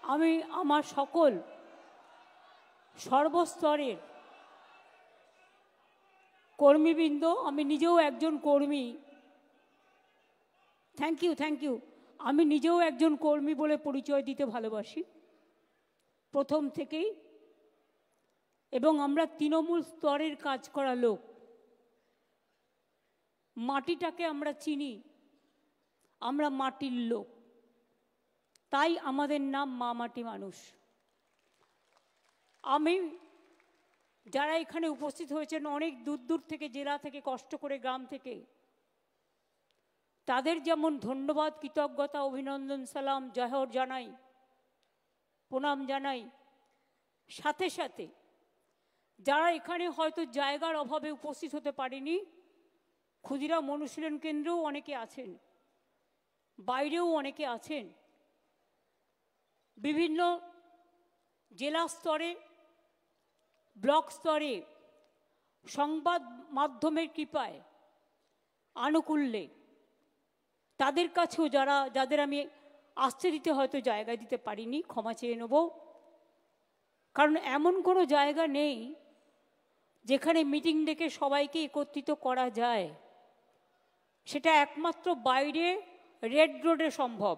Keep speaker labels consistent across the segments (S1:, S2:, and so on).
S1: আমি আমার সকল সর্বস্তরের কর্মীবৃন্দ, আমি নিজেও একজন কর্মী, থ্যাংক ইউ, আমি নিজেও একজন কর্মী বলে পরিচয় দিতে ভালোবাসি প্রথম থেকেই, এবং আমরা তৃণমূল স্তরের কাজ করা লোক, মাটিটাকে আমরা চিনি, আমরা মাটির লোক, তাই আমাদের নাম মা মাটি মানুষ। আমি যারা এখানে উপস্থিত হয়েছেন অনেক দূর দূর থেকে, জেলা থেকে, কষ্ট করে গ্রাম থেকে, তাদের যেমন ধন্যবাদ, কৃতজ্ঞতা, অভিনন্দন, সালাম, জয়হর জানাই, প্রণাম জানাই, সাথে সাথে যারা এখানে হয়তো জায়গার অভাবে উপস্থিত হতে পারেনি, ক্ষুদিরাম অনুশীলন কেন্দ্রেও অনেকে আছেন, বাইরেও অনেকে আছেন, বিভিন্ন জেলা স্তরে, ব্লক স্তরে সংবাদ মাধ্যমের কৃপায়, আনুকূল্যে, তাদের কাছেও যাদের আমি আসতে দিতে হয়তো জায়গা দিতে পারিনি, ক্ষমা চেয়ে নেব। কারণ এমন কোনো জায়গা নেই যেখানে মিটিং ডেকে সবাইকে একত্রিত করা যায়, সেটা একমাত্র বাইরে রেড রোডে সম্ভব,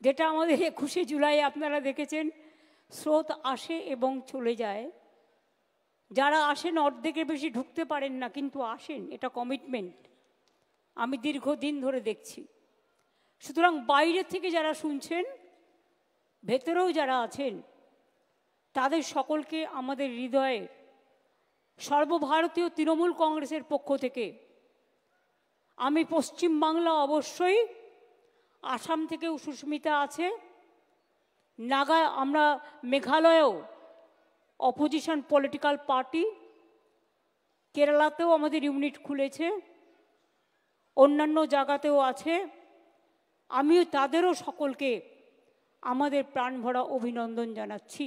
S1: যেটা আমাদের 21শে জুলাই আপনারা দেখেছেন, স্রোত আসে এবং চলে যায়। যারা আসেন অর্ধেকের বেশি ঢুকতে পারেন না, কিন্তু আসেন, এটা কমিটমেন্ট, আমি দীর্ঘদিন ধরে দেখছি। সুতরাং বাইরে থেকে যারা শুনছেন, ভেতরেও যারা আছেন, তাদের সকলকে আমাদের হৃদয়ে সর্বভারতীয় তৃণমূল কংগ্রেসের পক্ষ থেকে, আমি পশ্চিমবাংলা অবশ্যই, আসাম থেকেও সুস্মিতা আছে, আমরা মেঘালয়েও অপোজিশন পলিটিক্যাল পার্টি, কেরালাতেও আমাদের ইউনিট খুলেছে, অন্যান্য জায়গাতেও আছে, আমিও তাদেরও সকলকে আমাদের প্রাণভরা অভিনন্দন জানাচ্ছি।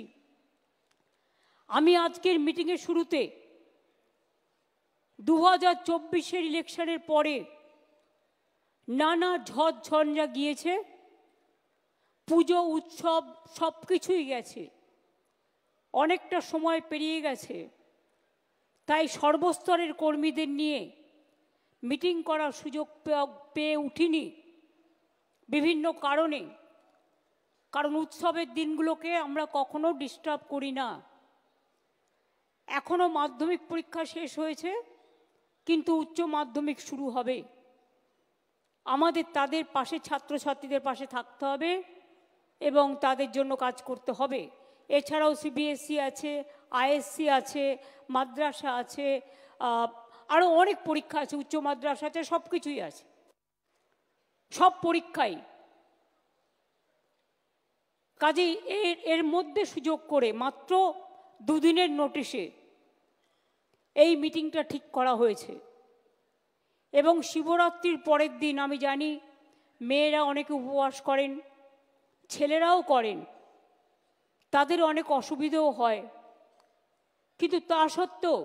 S1: আমি আজকের মিটিংয়ের শুরুতে 2024-এর ইলেকশনের পরে নানা ঝড়ঝঞ্ঝা গিয়েছে, পুজো উৎসব সব কিছুই গেছে, অনেকটা সময় পেরিয়ে গেছে, তাই সর্বস্তরের কর্মীদের নিয়ে মিটিং করার সুযোগ পেয়ে উঠিনি বিভিন্ন কারণে। কারণ উৎসবের দিনগুলোকে আমরা কখনো ডিস্টার্ব করি না। এখনো মাধ্যমিক পরীক্ষা শেষ হয়েছে, কিন্তু উচ্চ মাধ্যমিক শুরু হবে, আমাদের তাদের পাশে, ছাত্রছাত্রীদের পাশে থাকতে হবে এবং তাদের জন্য কাজ করতে হবে। এছাড়াও সিবিএসসি আছে, আইএসসি আছে, মাদ্রাসা আছে, আরও অনেক পরীক্ষা আছে, উচ্চ মাদ্রাসা আছে, সব কিছুই আছে, সব পরীক্ষাই। কাজেই এর মধ্যে সুযোগ করে মাত্র 2 দিনের নোটিশে এই মিটিংটা ঠিক করা হয়েছে। এবং শিবরাত্রির পরের দিন আমি জানি মেয়েরা অনেকে উপবাস করেন, ছেলেরাও করেন, তাদের অনেক অসুবিধাও হয়, কিন্তু তা সত্ত্বেও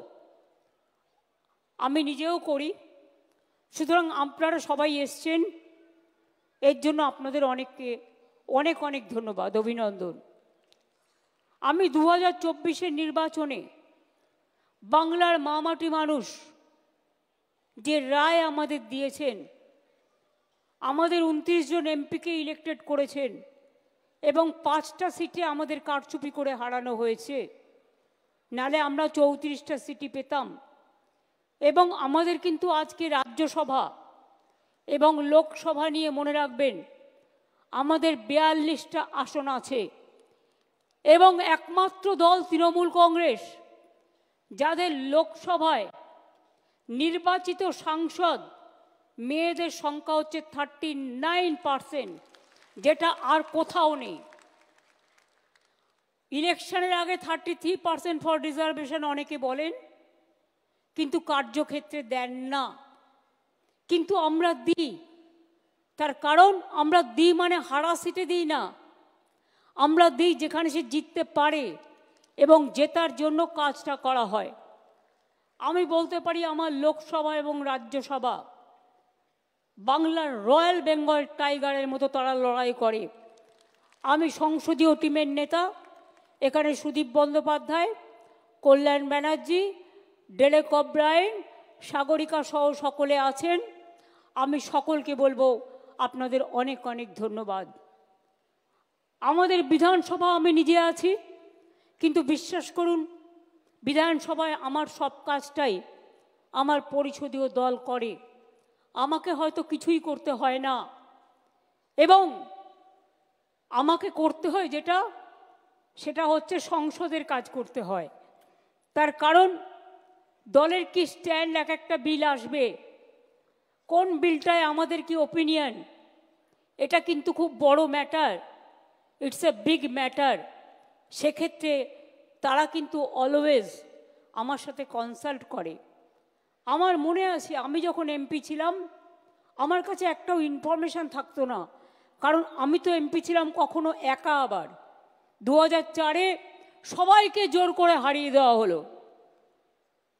S1: আমি নিজেও করি। সুতরাং আপনারা সবাই এসছেন, এর জন্য আপনাদের অনেককে অনেক অনেক ধন্যবাদ, অভিনন্দন। আমি 2024-এর নির্বাচনে বাংলার মা মাটি মানুষ যে রায় আমাদের দিয়েছেন, আমাদের 29 জন এমপিকে ইলেক্টেড করেছেন এবং 5টা সিটে আমাদের কারচুপি করে হারানো হয়েছে, নালে আমরা 34টা সিটি পেতাম। এবং আমাদের কিন্তু আজকে রাজ্যসভা এবং লোকসভা নিয়ে মনে রাখবেন আমাদের 42টা আসন আছে, এবং একমাত্র দল তৃণমূল কংগ্রেস যাদের লোকসভায় নির্বাচিত সাংসদ মেয়েদের সংখ্যা হচ্ছে 39%, যেটা আর কোথাও নেই। ইলেকশনের আগে 33% ফর রিজার্ভেশন অনেকে বলেন, কিন্তু কার্যক্ষেত্রে দেন না, কিন্তু আমরা দিই। তার কারণ আমরা দিই মানে হারা সিটে দিই না, আমরা দিই যেখানে সে জিততে পারে এবং জেতার জন্য কাজটা করা হয়। আমি বলতে পারি আমার লোকসভা এবং রাজ্যসভা বাংলার রয়্যাল বেঙ্গল টাইগারের মতো তারা লড়াই করে। আমি সংসদীয় টিমের নেতা, এখানে সুদীপ বন্দ্যোপাধ্যায়, কল্যাণ ব্যানার্জি, ডেরেক ওব্রায়েন, সাগরিকা সহ সকলে আছেন। আমি সকলকে বলবো আপনাদের অনেক অনেক ধন্যবাদ। আমাদের বিধানসভা আমি নিজে আছি, কিন্তু বিশ্বাস করুন বিধানসভায় আমার সব কাজটাই আমার পরিষদীয় দল করে। আমাকে হয়তো কিছুই করতে হয় না, এবং আমাকে করতে হয় যেটা, সেটা হচ্ছে সংসদের কাজ করতে হয়। তার কারণ দলের কি স্ট্যান্ড, এক একটা বিল আসবে, কোন বিলটায় আমাদের কি ওপিনিয়ন, এটা কিন্তু খুব বড় matter, it's a big matter. সেক্ষেত্রে তারা কিন্তু অলওয়েজ আমার সাথে কনসাল্ট করে। আমার মনে আছে আমি যখন এমপি ছিলাম, আমার কাছে একটাও ইনফরমেশান থাকতো না, কারণ আমি তো এমপি ছিলাম কখনো একা। আবার 2004-এ সবাইকে জোর করে হারিয়ে দেওয়া হলো।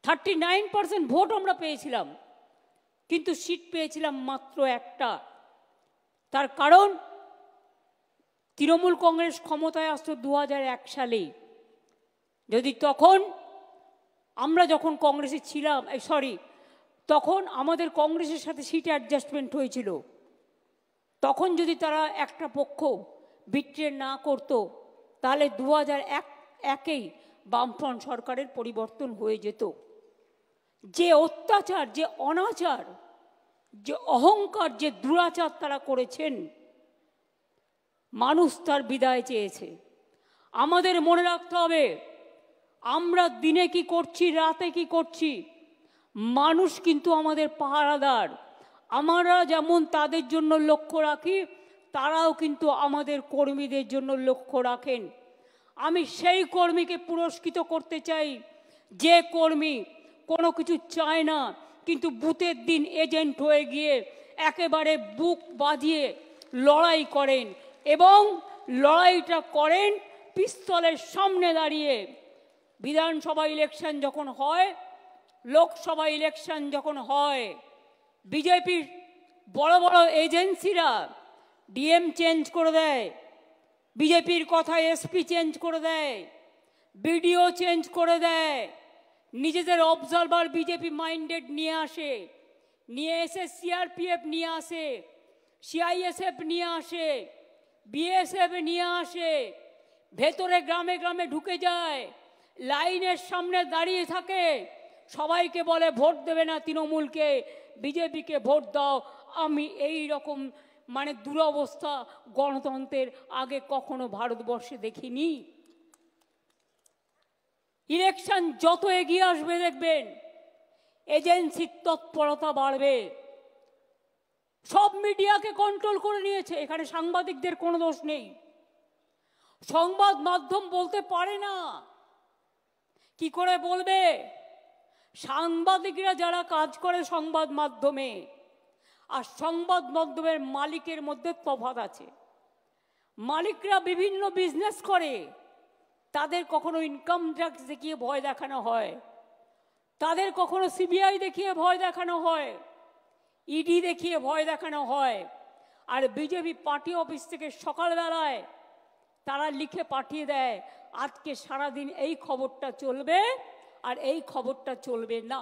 S1: 39% ভোট আমরা পেয়েছিলাম, কিন্তু সিট পেয়েছিলাম মাত্র একটা। তার কারণ তৃণমূল কংগ্রেস ক্ষমতায় আসতো 2001 সালে। যদি তখন আমরা যখন কংগ্রেসে ছিলাম, তখন আমাদের কংগ্রেসের সাথে সিট অ্যাডজাস্টমেন্ট হয়েছিল, তখন যদি তারা একটা পক্ষ বিট্রে না করত, তাহলে 2001-এই বামফ্রন্ট সরকারের পরিবর্তন হয়ে যেত। যে অত্যাচার, যে অনাচার, যে অহংকার, যে দুরাচার তারা করেছেন, মানুষ তার বিদায় চেয়েছে। আমাদের মনে রাখতে হবে, আমরা দিনে কি করছি, রাতে কি করছি, মানুষ কিন্তু আমাদের পাহারাদার। আমরা যেমন তাদের জন্য লক্ষ্য রাখি, তারাও কিন্তু আমাদের কর্মীদের জন্য লক্ষ্য রাখেন। আমি সেই কর্মীকে পুরস্কৃত করতে চাই যে কর্মী কোনো কিছু চায় না, কিন্তু বুথের দিন এজেন্ট হয়ে গিয়ে একেবারে বুক বাজিয়ে লড়াই করেন, এবং লড়াইটা করেন পিস্তলের সামনে দাঁড়িয়ে। বিধানসভা ইলেকশন যখন হয়, লোকসভা ইলেকশন যখন হয়, বিজেপির বড় বড় এজেন্সিরা ডিএম চেঞ্জ করে দেয়, বিজেপির কথায় এসপি চেঞ্জ করে দেয়, বিডিও চেঞ্জ করে দেয়, নিজেদের অবজারভার বিজেপি মাইন্ডেড নিয়ে আসে, নিয়ে এসে সিআরপিএফ নিয়ে আসে, সিআইএসএফ নিয়ে আসে, বিএসএফ নিয়ে আসে, ভেতরে গ্রামে গ্রামে ঢুকে যায়, লাইনের সামনে দাঁড়িয়ে থাকে, সবাইকে বলে ভোট দেবে না তৃণমূলকে, বিজেপিকে ভোট দাও। আমি এই রকম দুরবস্থা গণতন্ত্রের আগে কখনো ভারতবর্ষে দেখিনি। ইলেকশন যত এগিয়ে আসবে দেখবেন এজেন্সির তৎপরতা বাড়বে। সব মিডিয়াকে কন্ট্রোল করে নিয়েছে, এখানে সাংবাদিকদের কোনো দোষ নেই। সংবাদ মাধ্যম বলতে পারে না, কি করে বলবে? সাংবাদিকরা যারা কাজ করে সংবাদ মাধ্যমে আর সংবাদ মাধ্যমের মালিকের মধ্যে তফাৎ আছে। মালিকরা বিভিন্ন বিজনেস করে, তাদের কখনো ইনকাম ট্যাক্স দেখিয়ে ভয় দেখানো হয়, তাদের কখনো সিবিআই দেখিয়ে ভয় দেখানো হয়, ইডি দেখিয়ে ভয় দেখানো হয়। আর বিজেপি পার্টি অফিস থেকে সকালবেলায় তারা লিখে পাঠিয়ে দেয়, আজকে সারাদিন এই খবরটা চলবে আর এই খবরটা চলবে না।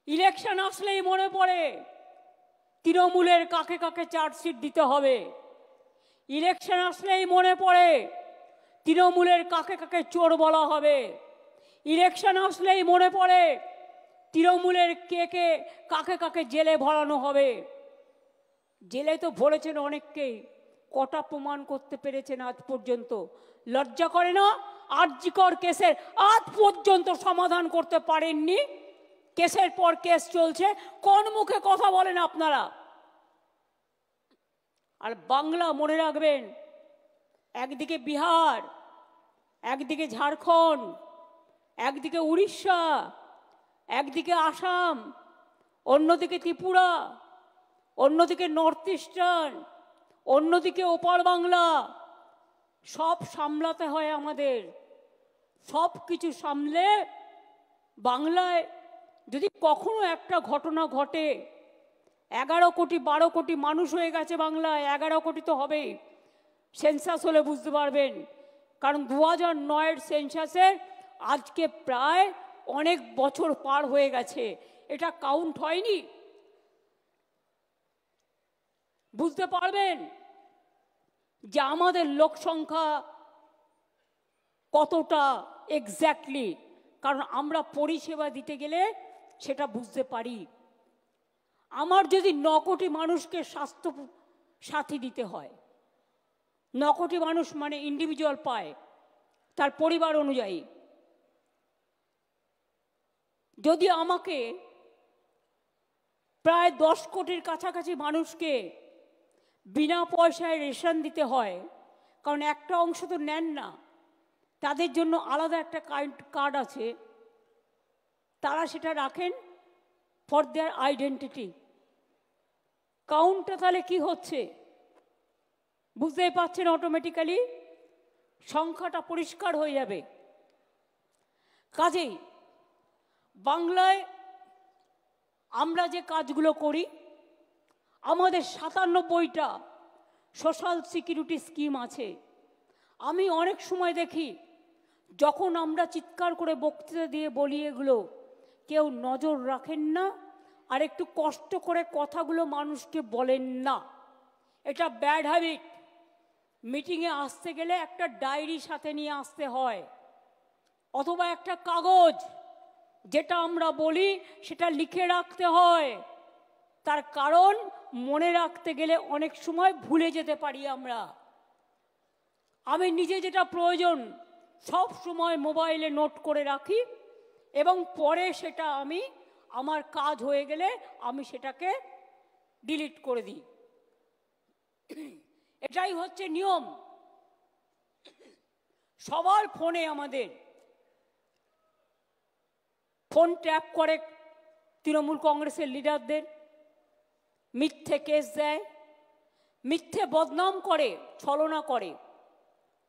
S1: ইলেকশন আসলেই মনে পড়ে তৃণমূলের কাকে কাকে চার্জশিট দিতে হবে। ইলেকশন আসলেই মনে পড়ে তৃণমূলের কাকে কাকে চোর বলা হবে। ইলেকশন আসলেই মনে পড়ে তৃণমূলের কাকে কাকে জেলে ভরানো হবে। জেলে তো ভরেছেন অনেককেই, কটা প্রমাণ করতে পেরেছেন আজ পর্যন্ত? লজ্জা করে না? আরজিকর কেসের আজ পর্যন্ত সমাধান করতে পারেননি, কেসের পর কেস চলছে, কোন মুখে কথা বলেন আপনারা? আর বাংলা মনে রাখবেন, একদিকে বিহার, একদিকে ঝাড়খণ্ড, একদিকে উড়িষ্যা, একদিকে আসাম, অন্যদিকে ত্রিপুরা, অন্যদিকে নর্থ ইস্টার্ন, অন্যদিকে ওপার বাংলা। সব সামলাতে হয় আমাদের। সব কিছু সামলে বাংলায় যদি কখনো একটা ঘটনা ঘটে, 11 কোটি 12 কোটি মানুষ হয়ে গেছে বাংলায়, 11 কোটি তো হবেই, সেন্সাস হলে বুঝতে পারবেন। কারণ 2009-এর সেন্সাসের আজকে প্রায় অনেক বছর পার হয়ে গেছে, এটা কাউন্ট হয়নি। বুঝতে পারবেন যে আমাদের লোক সংখ্যা কতটা এক্স্যাক্টলি, কারণ আমরা পরিষেবা দিতে গেলে সেটা বুঝতে পারি। আমার যদি 9 কোটি মানুষকে স্বাস্থ্য সাথী দিতে হয়, 9 কোটি মানুষ মানে ইন্ডিভিজুয়াল পায় তার পরিবার অনুযায়ী, যদি আমাকে প্রায় 10 কোটির কাছাকাছি মানুষকে বিনা পয়সায় রেশন দিতে হয়, কারণ একটা অংশ তো নেন না, তাদের জন্য আলাদা একটা কার্ড আছে, তারা সেটা রাখেন ফর দেয়ার আইডেন্টিটি। কাউন্টটা তাহলে কি হচ্ছে বুঝতেই পারছেন, অটোমেটিক্যালি সংখ্যাটা পরিষ্কার হয়ে যাবে। কাজেই বাংলায় আমরা যে কাজগুলো করি, আমাদের 97টা সোশ্যাল সিকিউরিটি স্কিম আছে। আমি অনেক সময় দেখি যখন আমরা চিৎকার করে বক্তৃতা দিয়ে বলি এগুলো, কেউ নজর রাখেন না আর একটু কষ্ট করে কথাগুলো মানুষকে বলেন না। এটা ব্যাড হ্যাবিট। মিটিংয়ে আসতে গেলে একটা ডায়েরি সাথে নিয়ে আসতে হয়, অথবা একটা কাগজ, যেটা আমরা বলি সেটা লিখে রাখতে হয়। তার কারণ মনে রাখতে গেলে অনেক সময় ভুলে যেতে পারি আমরা। আমি নিজে যেটা প্রয়োজন সব সময় মোবাইলে নোট করে রাখি, এবং পরে সেটা আমি আমার কাজ হয়ে গেলে আমি সেটাকে ডিলিট করে দিই। এটাই হচ্ছে নিয়ম। সবার ফোনে আমাদের ফোন ট্যাপ করে তৃণমূল কংগ্রেসের লিডারদের, মিথ্যে কেস দেয়, মিথ্যে বদনাম করে, ছলনা করে।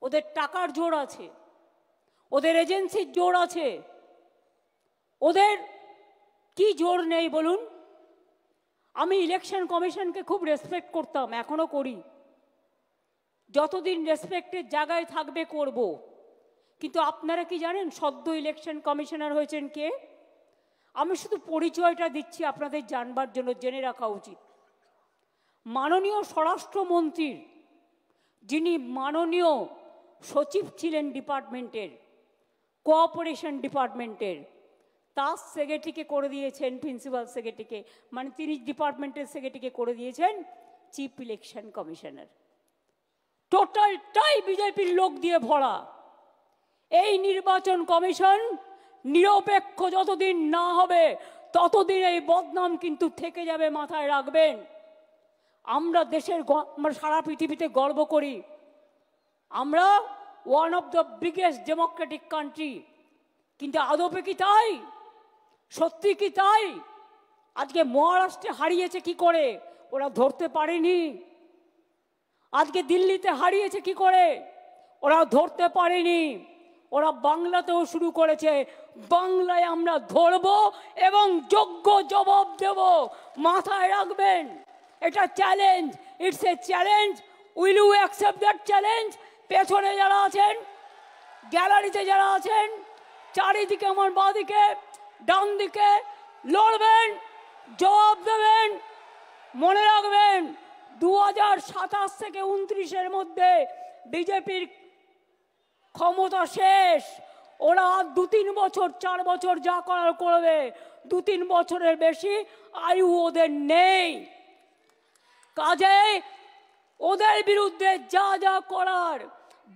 S1: ওদের টাকার জোর আছে, ওদের এজেন্সির জোর আছে, ওদের কি জোর নেই বলুন? আমি ইলেকশন কমিশনকে খুব রেসপেক্ট করতাম, এখনো করি, যতদিন রেসপেক্টের জায়গায় থাকবে করব। কিন্তু আপনারা কি জানেন সদ্য ইলেকশন কমিশনার হয়েছেন কে? আমি শুধু পরিচয়টা দিচ্ছি আপনাদের জানবার জন্য, জেনে রাখা উচিত। মাননীয় স্বরাষ্ট্রমন্ত্রীর যিনি মাননীয় সচিব ছিলেন ডিপার্টমেন্টের, কোঅপারেশন ডিপার্টমেন্টের, তার সেক্রেটারিকে করে দিয়েছেন, প্রিন্সিপাল সেক্রেটারিকে, মানে তিনি ডিপার্টমেন্টের সেক্রেটারিকে করে দিয়েছেন চিফ ইলেকশন কমিশনার। টোটালটাই বিজেপির লোক দিয়ে ভরা। এই নির্বাচন কমিশন নিরপেক্ষ যতদিন না হবে ততদিন এই বদনাম কিন্তু থেকে যাবে, মাথায় রাখবেন। আমরা দেশের, আমরা সারা পৃথিবীতে গর্ব করি, আমরা one of the biggest Democratic country, কিন্তু আদপে কি তাই? সত্যি কি তাই? আজকে মহারাষ্ট্রে হারিয়েছে কি করে? ওরা ধরতে পারেনি। আজকে দিল্লিতে হারিয়েছে কি করে? ওরা ধরতে পারেনি। ওরা বাংলাতেও শুরু করেছে, বাংলায় আমরা ধরব এবং যোগ্য জবাব দেব, মাথায় রাখবেন। এটা challenge, it's a challenge. Will you accept that challenge? পেছনে যারা আছেন, গ্যালারিতে যারা আছেন, চারিদিকে আমার বাঁদিকে ডান দিকে, লড়বেন, জবাব দেবেন। মনে রাখবেন 2027 থেকে 29-এর মধ্যে বিজেপির ক্ষমতা শেষ। ওরা 2-3 বছর 4 বছর যা করার করবে, 2-3 বছরের বেশি আয়ু ওদের নেই। কাজেই ওদের বিরুদ্ধে যা যা করার,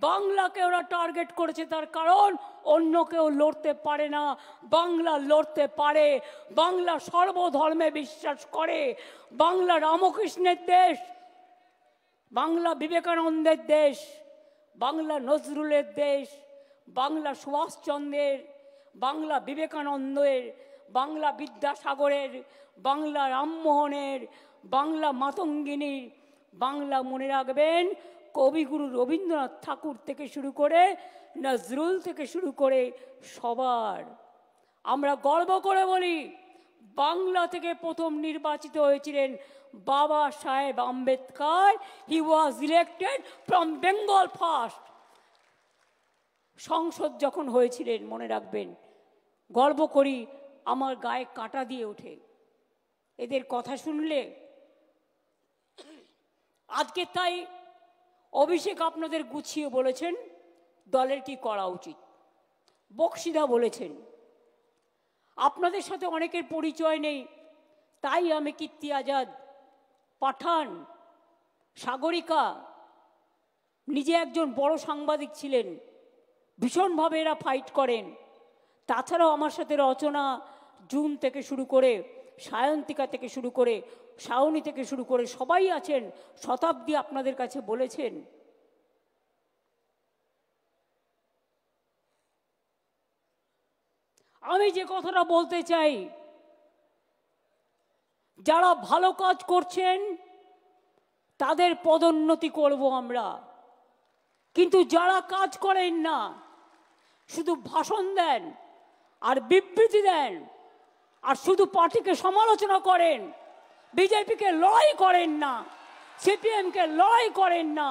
S1: বাংলাকে ওরা টার্গেট করেছে, তার কারণ অন্য কেউ লড়তে পারে না, বাংলা লড়তে পারে। বাংলা সর্বধর্মে বিশ্বাস করে, বাংলা রামকৃষ্ণের দেশ, বাংলা বিবেকানন্দের দেশ, বাংলা নজরুলের দেশ, বাংলা সুভাষচন্দ্রের, বাংলা বিবেকানন্দের, বাংলা বিদ্যাসাগরের, বাংলা রামমোহনের, বাংলা মাতঙ্গিনীর, বাংলা মনে রাখবেন কবিগুরু রবীন্দ্রনাথ ঠাকুর থেকে শুরু করে নজরুল থেকে শুরু করে সবার। আমরা গর্ব করে বলি বাংলা থেকে প্রথম নির্বাচিত হয়েছিলেন Baba Saheb Ambedkar, he was elected from Bengal first. সংসদ যখন হয়েছিলেন, মনে রাখবেন, গর্ব করি, আমার গায়ে কাঁটা দিয়ে ওঠে এদের কথা শুনলে। আজকে তাই অভিষেক আপনাদের গুছিয়ে বলেছেন দলের কি করা উচিত, বক্সিদা বলেছেন। আপনাদের সাথে অনেকের পরিচয় নেই, তাই আমি কীর্তি আজাদ, পাঠান, সাগরিকা, নিজে একজন বড় সাংবাদিক ছিলেন, ভীষণভাবে এরা ফাইট করেন। তাছাড়াও আমার সাথে রচনা, জুন থেকে শুরু করে, সায়ন্তিকা থেকে শুরু করে, শাওনি থেকে শুরু করে সবাই আছেন, শতাব্দী আপনাদের কাছে বলেছেন। আমি যে কথাটা বলতে চাই, যারা ভালো কাজ করছেন তাদের পদোন্নতি করব আমরা, কিন্তু যারা কাজ করেন না, শুধু ভাষণ দেন আর বিবৃতি দেন আর শুধু পার্টিকে সমালোচনা করেন, বিজেপিকে লড়াই করেন না, সিপিএমকে লড়াই করেন না,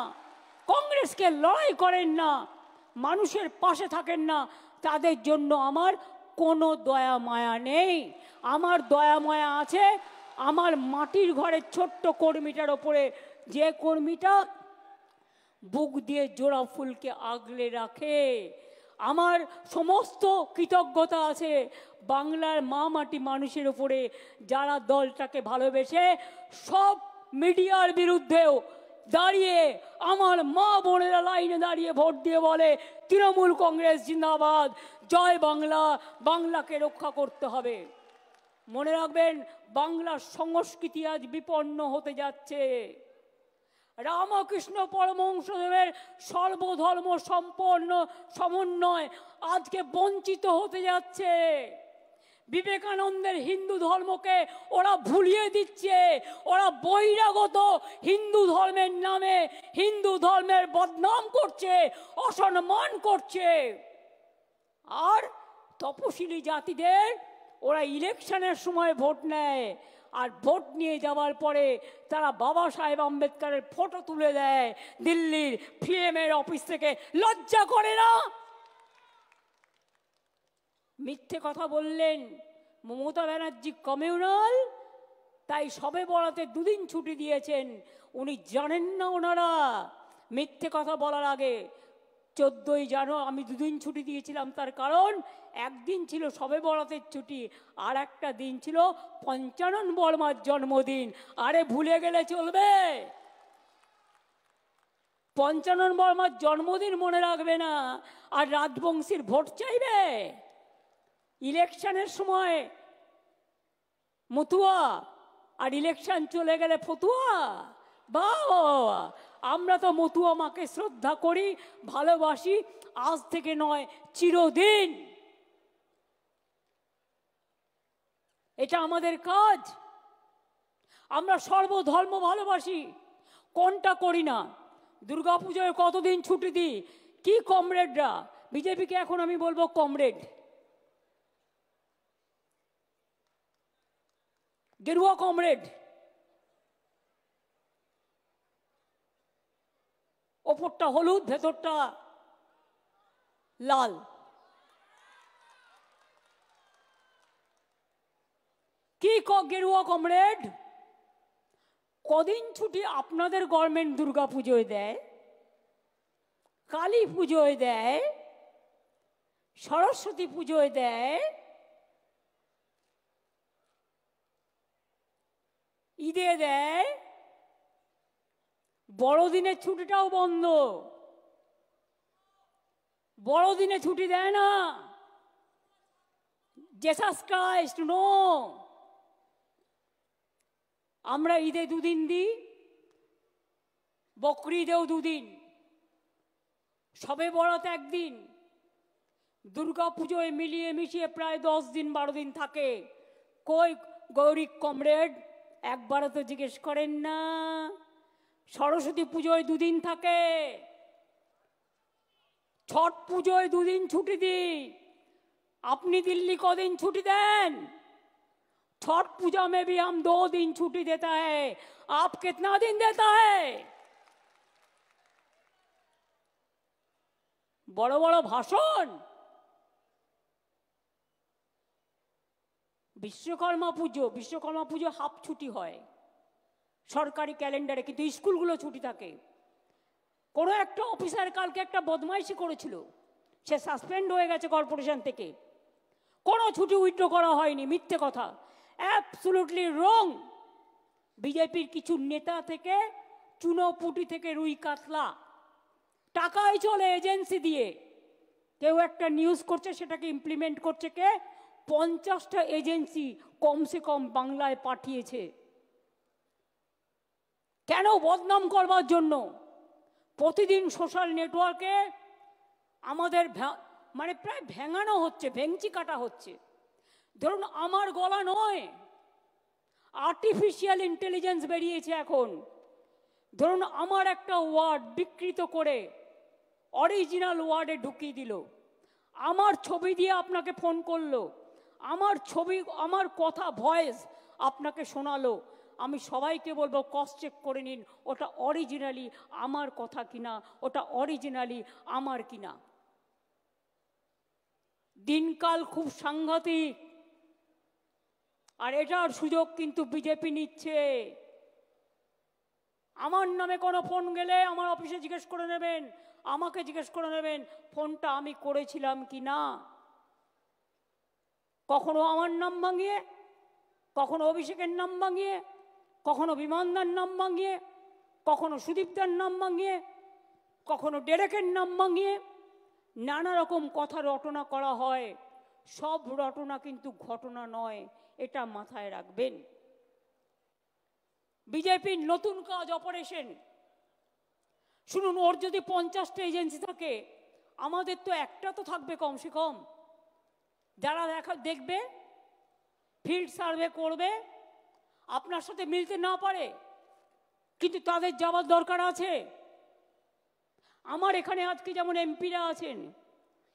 S1: কংগ্রেসকে লড়াই করেন না, মানুষের পাশে থাকেন না, তাদের জন্য আমার কোনো দয়া মায়া নেই। আমার দয়া মায়া আছে আমার মাটির ঘরের ছোট্ট কর্মীটার ওপরে, যে কর্মীটা বুক দিয়ে জোড়া ফুলকে আগলে রাখে। আমার সমস্ত কৃতজ্ঞতা আছে বাংলার মা মাটি মানুষের উপরে, যারা দলটাকে ভালোবেসে সব মিডিয়ার বিরুদ্ধেও দাঁড়িয়ে আমার মা বোনেরা লাইনে দাঁড়িয়ে ভোট দিয়ে বলে তৃণমূল কংগ্রেস জিন্দাবাদ, জয় বাংলা, বাংলাকে রক্ষা করতে হবে। মনে রাখবেন, বাংলার সংস্কৃতি আজ বিপন্ন হতে যাচ্ছে। রামকৃষ্ণ পরমহংসদেবের সর্বধর্ম সম্পন্ন সমন্বয় আজকে বঞ্চিত হতে যাচ্ছে। বিবেকানন্দের হিন্দু ধর্মকে ওরা ভুলিয়ে দিচ্ছে, ওরা বহিরাগত হিন্দু ধর্মের নামে হিন্দু ধর্মের বদনাম করছে, অসম্মান করছে। আর তপশিলি জাতিদের ওরা ইলেকশনের সময় ভোট নেয়, আর ভোট নিয়ে যাওয়ার পরে তারা বাবা সাহেব আম্বেদকরের ফটো তুলে দেয় দিল্লির পিএমের অফিস থেকে। লজ্জা করে না? মিথ্যে কথা বললেন মমতা ব্যানার্জি কমিউনাল, তাই সবে বরাতে দুদিন ছুটি দিয়েছেন। উনি জানেন না ওনারা মিথ্যে কথা বলার আগে 14ই জানুয়ারি আমি দুদিন ছুটি দিয়েছিলাম, তার কারণ একদিন ছিল সবে বরাতের ছুটি, আর একটা দিন ছিল পঞ্চানন বর্মার জন্মদিন। আরে ভুলে গেলে চলবে? পঞ্চানন বর্মার জন্মদিন মনে রাখবে না আর রাজবংশীর ভোট চাইবে? ইলেকশনের সময় মতুয়া আর ইলেকশন চলে গেলে ফতুয়া। বাবা, আমরা তো মতুয়া মাকে শ্রদ্ধা করি, ভালোবাসি, আজ থেকে নয় চিরদিন। এটা আমাদের কাজ। আমরা সর্বধর্ম ভালোবাসি, কোনটা করি না? দুর্গাপুজোয় কতদিন ছুটি দিই? কি কমরেডরা, বিজেপিকে এখন আমি বলবো কমরেড, গেরুয়া কমরেড, ওপরটা হলুদ ভেতরটা লাল। কি গেরুয়া কমরেড? কদিন ছুটি আপনাদের গভর্নমেন্ট দুর্গা পুজোয় দেয়, কালী পুজোয় দেয়, সরস্বতী পুজোয় দেয়, ঈদে দেয়, বড়দিনের ছুটিটাও বন্ধ। বড়দিনে ছুটি দেয় না। Jesus Christ no. আমরা ঈদে দুদিন দিই, বকরি ঈদেও দুদিন, সবে বরাত একদিন, দুর্গা পুজোয় মিলিয়ে মিশিয়ে প্রায় 10 দিন 12 দিন থাকে। কই গৌরী কমরেড? একবারও তো জিজ্ঞেস করেন না। সরস্বতী পুজোয় 2 দিন থাকে, ছট পুজোয় 2 দিন ছুটি দিই। আপনি দিল্লি কদিন ছুটি দেন? छठ पूजा में भी हम 2 दिन छुट्टी देता है, आप कितना दिन देता है? बड़ो बड़ो भाषण। विश्वकर्मा पुजो हाफ छुट्टी है सरकारी ক্যালেন্ডারে, কিন্তু স্কুলগুলো ছুটি থাকে। কোনো একটা অফিসার কালকে একটা বদমাইশি করেছিল, সে সাসপেন্ড হয়ে গেছে কর্পোরেশন থেকে, কোনো ছুটি উইথড্র করা হয়নি। মিথ্যে কথা, অ্যাবসলিউটলি রং। বিজেপির কিছু নেতা থেকে চুনোপুটি থেকে রুই কাতলা টাকায় চলে এজেন্সি দিয়ে। কেউ একটা নিউজ করছে, সেটাকে ইমপ্লিমেন্ট করছে কে? 50টা এজেন্সি কমসে কম বাংলায় পাঠিয়েছে। কেন? বদনাম করবার জন্য। প্রতিদিন সোশ্যাল নেটওয়ার্কে আমাদের মানে প্রায় ভেঙানো হচ্ছে, ভেঙচি কাটা হচ্ছে। ধরুন আমার গলা নয়, আর্টিফিশিয়াল ইন্টেলিজেন্স বেরিয়েছে এখন। ধরুন আমার একটা ওয়ার্ড বিকৃত করে অরিজিনাল ওয়ার্ডে ঢুকিয়ে দিল, আমার ছবি দিয়ে আপনাকে ফোন করলো, আমার ছবি, আমার কথা ভয়েস আপনাকে শোনালো। আমি সবাইকে বলবো ক্রস চেক করে নিন ওটা অরিজিনালি আমার কথা কিনা, ওটা অরিজিনালি আমার কিনা। দিনকাল খুব সাংঘাতিক, আর এটার সুযোগ কিন্তু বিজেপি নিচ্ছে। আমার নামে কোনো ফোন গেলে আমার অফিসে জিজ্ঞেস করে নেবেন, আমাকে জিজ্ঞেস করে নেবেন ফোনটা আমি করেছিলাম কি না। কখনো আমার নাম ভাঙিয়ে, কখনো অভিষেকের নাম ভাঙিয়ে, কখনো বিমানদার নাম ভাঙিয়ে, কখনো সুদীপদার নাম ভাঙিয়ে, কখনো ডেরেকের নাম ভাঙিয়ে নানা রকম কথা রটনা করা হয়। সব রটনা কিন্তু ঘটনা নয়, এটা মাথায় রাখবেন। বিজেপির নতুন কাজ অপারেশন। শুনুন, ওর যদি 50টা এজেন্সি থাকে, আমাদের তো একটা তো থাকবে কমসে কম, যারা দেখবে, ফিল্ড সার্ভে করবে, আপনার সাথে মিলতে না পারে কিন্তু তাদের যাওয়ার দরকার আছে। আমার এখানে আজকে যেমন এমপিরা আছেন,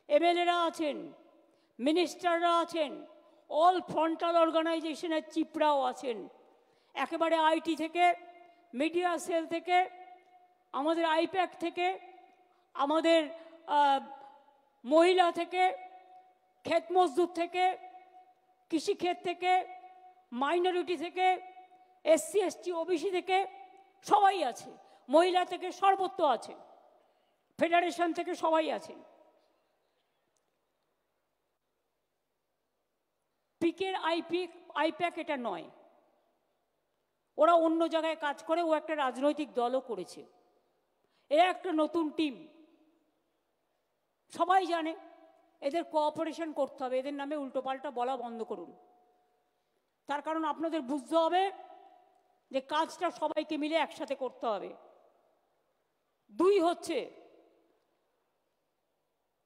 S1: এমএলএরা আছেন, মিনিস্টাররা আছেন, অল ফ্রন্টাল অর্গানাইজেশনের চিফরাও আছেন, একেবারে আইটি থেকে, মিডিয়া সেল থেকে, আমাদের আইপ্যাক থেকে, আমাদের মহিলা থেকে, ক্ষেত মজদুর থেকে, কৃষিক্ষেত থেকে, মাইনরিটি থেকে, এসসি এসটি ওবিসি থেকে সবাই আছে, মহিলা থেকে সর্বত্র আছে, ফেডারেশন থেকে সবাই আছে। পিকের আইপ্যাক এটা নয়, ওরা অন্য জায়গায় কাজ করে, ও একটা রাজনৈতিক দলও করেছে। এরা একটা নতুন টিম, সবাই জানে। এদের কোঅপারেশন করতে হবে, এদের নামে উল্টোপাল্টা বলা বন্ধ করুন। তার কারণ আপনাদের বুঝতে হবে যে কাজটা সবাইকে মিলে একসাথে করতে হবে। 2 হচ্ছে,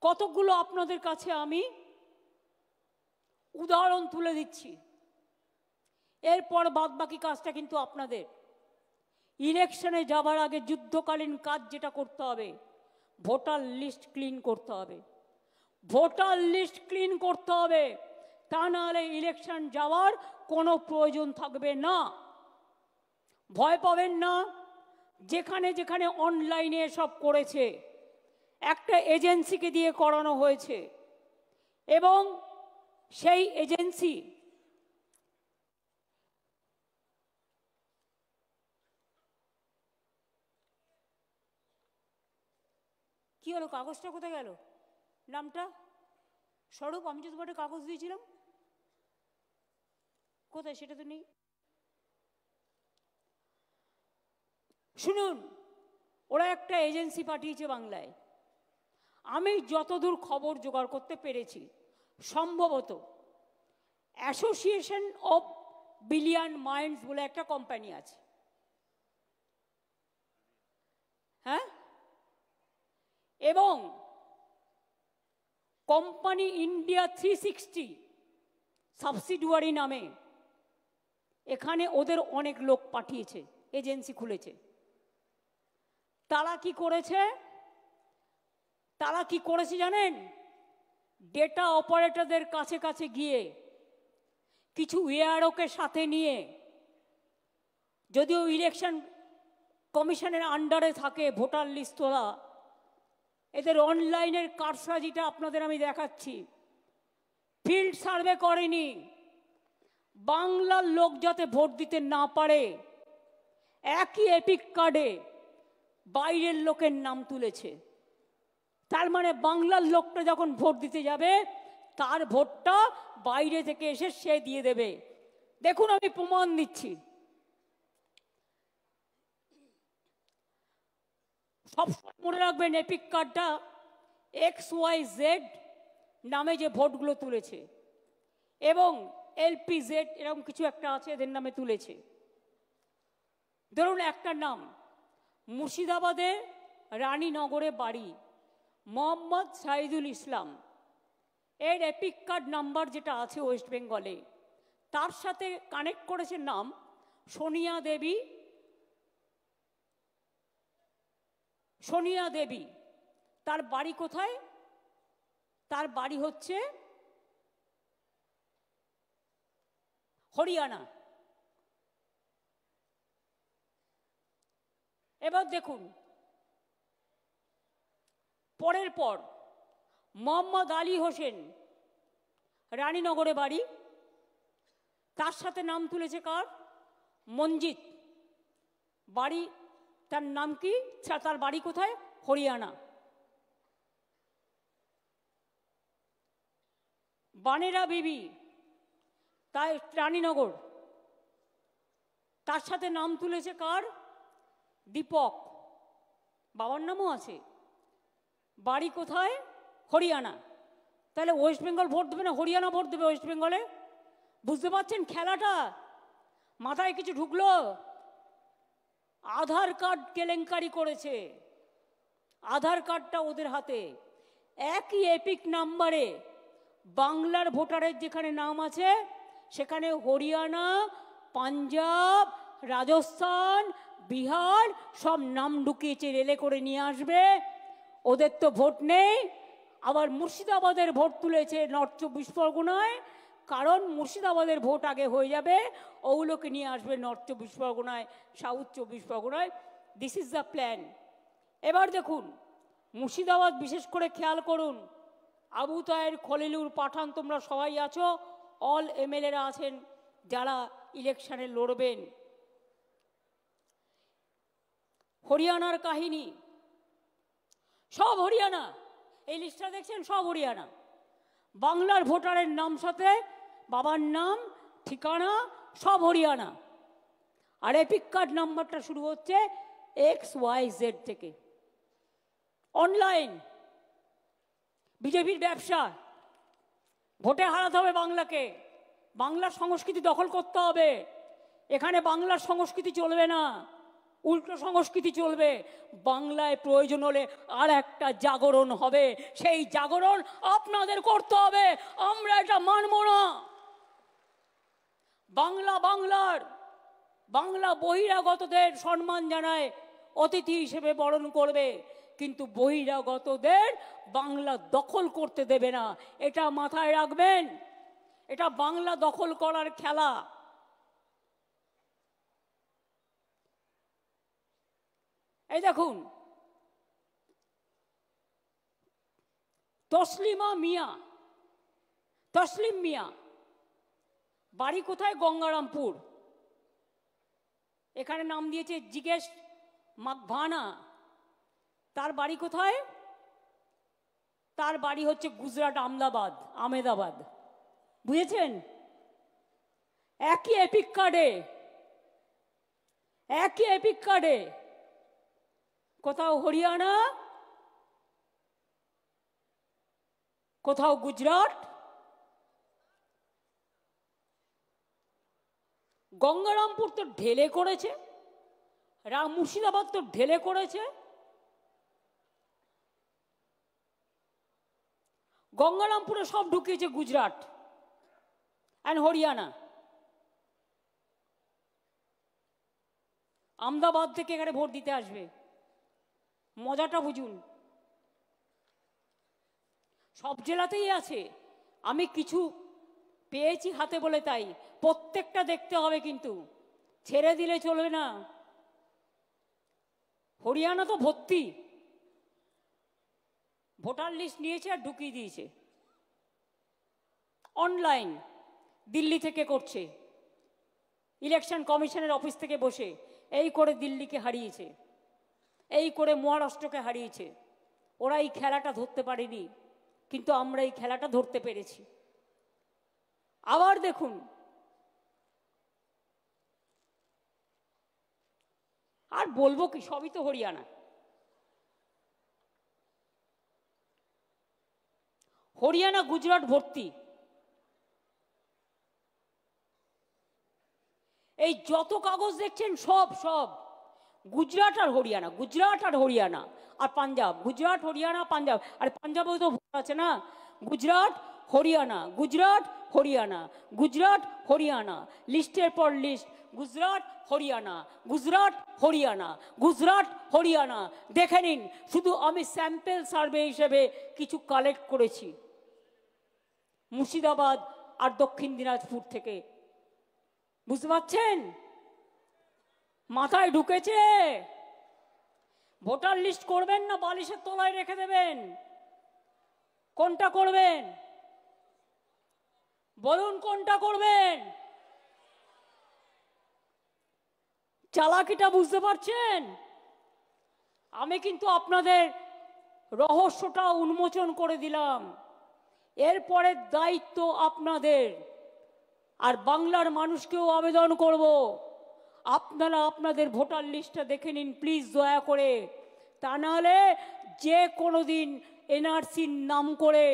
S1: কতকগুলো আপনাদের কাছে আমি উদাহরণ তুলে দিচ্ছি, এরপর বাদ বাকি কাজটা কিন্তু আপনাদের। ইলেকশনে যাবার আগে যুদ্ধকালীন কাজ যেটা করতে হবে, ভোটার লিস্ট ক্লিন করতে হবে। ভোটার লিস্ট ক্লিন করতে হবে, তা নাহলে ইলেকশন যাওয়ার কোনো প্রয়োজন থাকবে না। ভয় পাবেন না। যেখানে যেখানে অনলাইনে সব করেছে, একটা এজেন্সিকে দিয়ে করানো হয়েছে, এবং সেই এজেন্সি কি হলো? কাগজটা কোথায় গেল? নামটা স্বরূপ, আমি যে তোমাকে কাগজ দিয়েছিলাম, কোথায় সেটা তো নেই। শুনুন, ওরা একটা এজেন্সি পাঠিয়েছে বাংলায়। আমি যতদূর খবর জোগাড় করতে পেরেছি, সম্ভবত অ্যাসোসিয়েশন অফ বিলিয়ন মাইন্ডস বলে একটা কোম্পানি আছে, হ্যাঁ, এবং কোম্পানি ইন্ডিয়া 360 সাবসিডিয়ারি নামে এখানে ওদের অনেক লোক পাঠিয়েছে, এজেন্সি খুলেছে। তারা কি করেছে? তারা কি করেছে জানেন? ডেটা অপারেটরদের কাছে কাছে গিয়ে কিছু এআরওকে সাথে নিয়ে, যদিও ইলেকশন কমিশনের আন্ডারে থাকে ভোটার লিস্ট তোলা, এদের অনলাইনের কারসাজিটা আপনাদের আমি দেখাচ্ছি। ফিল্ড সার্ভে করেনি, বাংলার লোক যাতে ভোট দিতে না পারে একই এপিক কার্ডে বাইরের লোকের নাম তুলেছে। তার মানে বাংলার লোকটা যখন ভোট দিতে যাবে তার ভোটটা বাইরে থেকে এসে সে দিয়ে দেবে। দেখুন আমি প্রমাণ দিচ্ছি। সব মনে রাখবেন এপিক কার্ডটা XYZ নামে যে ভোটগুলো তুলেছে এবং LPZ এরকম কিছু একটা আছে এদের নামে তুলেছে। ধরুন একটা নাম মুর্শিদাবাদে রানীনগরে বাড়ি মোহাম্মদ সাইদুল ইসলাম, এর এপিক কার্ড নাম্বার যেটা আছে ওয়েস্ট বেঙ্গলে, তার সাথে কানেক্ট করেছে নাম সোনিয়া দেবী। সোনিয়া দেবী তার বাড়ি কোথায়? তার বাড়ি হচ্ছে হরিয়ানা। এবার দেখুন পরের পর মোহাম্মদ আলী হোসেন রানীনগরে বাড়ি, তার সাথে নাম তুলেছে কার? মঞ্জিত। বাড়ি তার নাম কি? তার বাড়ি কোথায়? হরিয়ানা। বানেরা বিবি তাই রানীনগর, তার সাথে নাম তুলেছে কার? দীপক। বাবার নামও আছে, বাড়ি কোথায়? হরিয়ানা। তাহলে ওয়েস্ট বেঙ্গল ভোট দেবে না হরিয়ানা ভোট দেবে ওয়েস্ট বেঙ্গলে? বুঝতে পারছেন খেলাটা? মাথায় কিছু ঢুকলো? আধার কার্ড কেলেঙ্কারি করেছে, আধার কার্ডটা ওদের হাতে। একই এপিক নাম্বারে বাংলার ভোটারের যেখানে নাম আছে সেখানে হরিয়ানা, পাঞ্জাব, রাজস্থান, বিহার সব নাম ঢুকিয়েছে, রেলে করে নিয়ে আসবে। ওদের তো ভোট নেই। আবার মুর্শিদাবাদের ভোট তুলেছে নর্থ 24 পরগনায়, কারণ মুর্শিদাবাদের ভোট আগে হয়ে যাবে, ওগুলোকে নিয়ে আসবে নর্থ 24 পরগনায়, সাউথ 24 পরগনায়। This is the plan. এবার দেখুন মুর্শিদাবাদ বিশেষ করে খেয়াল করুন। আবু তাহের, খলিলুর, পাঠান তোমরা সবাই আছো, অল এমএলএরা আছেন যারা ইলেকশনে লড়বেন। হরিয়ানার কাহিনী সব হরিয়ানা, এই লিস্টটা দেখছেন সব হরিয়ানা। বাংলার ভোটারের নাম সাথে বাবার নাম, ঠিকানা সব হরিয়ানা। আর এপিক কার্ড নাম্বারটা শুরু হচ্ছে XYZ থেকে। অনলাইন বিজেপির ব্যবসা। ভোটে হারাতে হবে বাংলাকে, বাংলার সংস্কৃতি দখল করতে হবে। এখানে বাংলার সংস্কৃতি চলবে না, উল্টো সংস্কৃতি চলবে। বাংলায় প্রয়োজন হলে আর একটা জাগরণ হবে, সেই জাগরণ আপনাদের করতে হবে। আমরা এটা মানব না। বাংলা বাংলার, বাংলা বহিরাগতদের সম্মান জানায়, অতিথি হিসেবে বরণ করবে, কিন্তু বহিরাগতদের বাংলা দখল করতে দেবে না। এটা মাথায় রাখবেন। এটা বাংলা দখল করার খেলা। এই দেখুন তসলিমা মিয়া, তসলিম মিয়া বাড়ি কোথায়? গঙ্গারামপুর। এখানে নাম দিয়েছে জিজ্ঞেস মাকভানা। তার বাড়ি কোথায়? তার বাড়ি হচ্ছে গুজরাট, আহমেদাবাদ। বুঝেছেন? একই এপিক কার্ডে, একই এপিক কার্ডে, কোথাও হরিয়ানা, কোথাও গুজরাট। গঙ্গারামপুর তো ঢেলে করেছে, মুর্শিদাবাদ তো ঢেলে করেছে। গঙ্গারামপুরে সব ঢুকিয়েছে গুজরাট অ্যান্ড হরিয়ানা। আহমেদাবাদ থেকে এখানে ভোট দিতে আসবে। মজাটা বুঝুন। সব জেলাতেই আছে। আমি কিছু পেয়েছি হাতে বলে তাই, প্রত্যেকটা দেখতে হবে, কিন্তু ছেড়ে দিলে চলবে না। হরিয়ানা তো ভর্তি, ভোটার লিস্ট নিয়েছে আর ঢুকিয়ে দিয়েছে অনলাইন, দিল্লি থেকে করছে, ইলেকশন কমিশনের অফিস থেকে বসে। এই করে দিল্লিকে হারিয়েছে, এই করে মহারাষ্ট্রকে হারিয়েছে। ওরা এই খেলাটা ধরতে পারেনি, কিন্তু আমরা এই খেলাটা ধরতে পেরেছি। আবার দেখুন, আর বলবো কি, সবই তো হরিয়ানা। হরিয়ানা গুজরাট ভর্তি। এই যত কাগজ দেখছেন সব সব গুজরাট আর হরিয়ানা, গুজরাট আর হরিয়ানা আর পাঞ্জাব, গুজরাট হরিয়ানা পাঞ্জাব। আর পাঞ্জাবেও তো ভোট আছে না। গুজরাট হরিয়ানা, গুজরাট হরিয়ানা, গুজরাট হরিয়ানা, লিস্টের পর লিস্ট, গুজরাট হরিয়ানা, গুজরাট হরিয়ানা, গুজরাট হরিয়ানা। দেখে নিন, শুধু আমি স্যাম্পল সার্ভে হিসেবে কিছু কালেক্ট করেছি মুর্শিদাবাদ আর দক্ষিণ দিনাজপুর থেকে। বুঝতে পারছেন? মাথায় ঢুকেছে? ভোটার লিস্ট করবেন না বালিশের তলায় রেখে দেবেন? কোনটা করবেন বলুন, কোনটা করবেন? চালাকিটা বুঝতে পারছেন? আমি কিন্তু আপনাদের রহস্যটা উন্মোচন করে দিলাম। এরপরের দায়িত্ব আপনাদের। আর বাংলার মানুষকেও আবেদন করব, আপনারা আপনাদের ভোটার লিস্টটা দেখে নিন প্লিজ, দয়া করে। তা নাহলে যে কোনো দিন এনআরসির নাম করে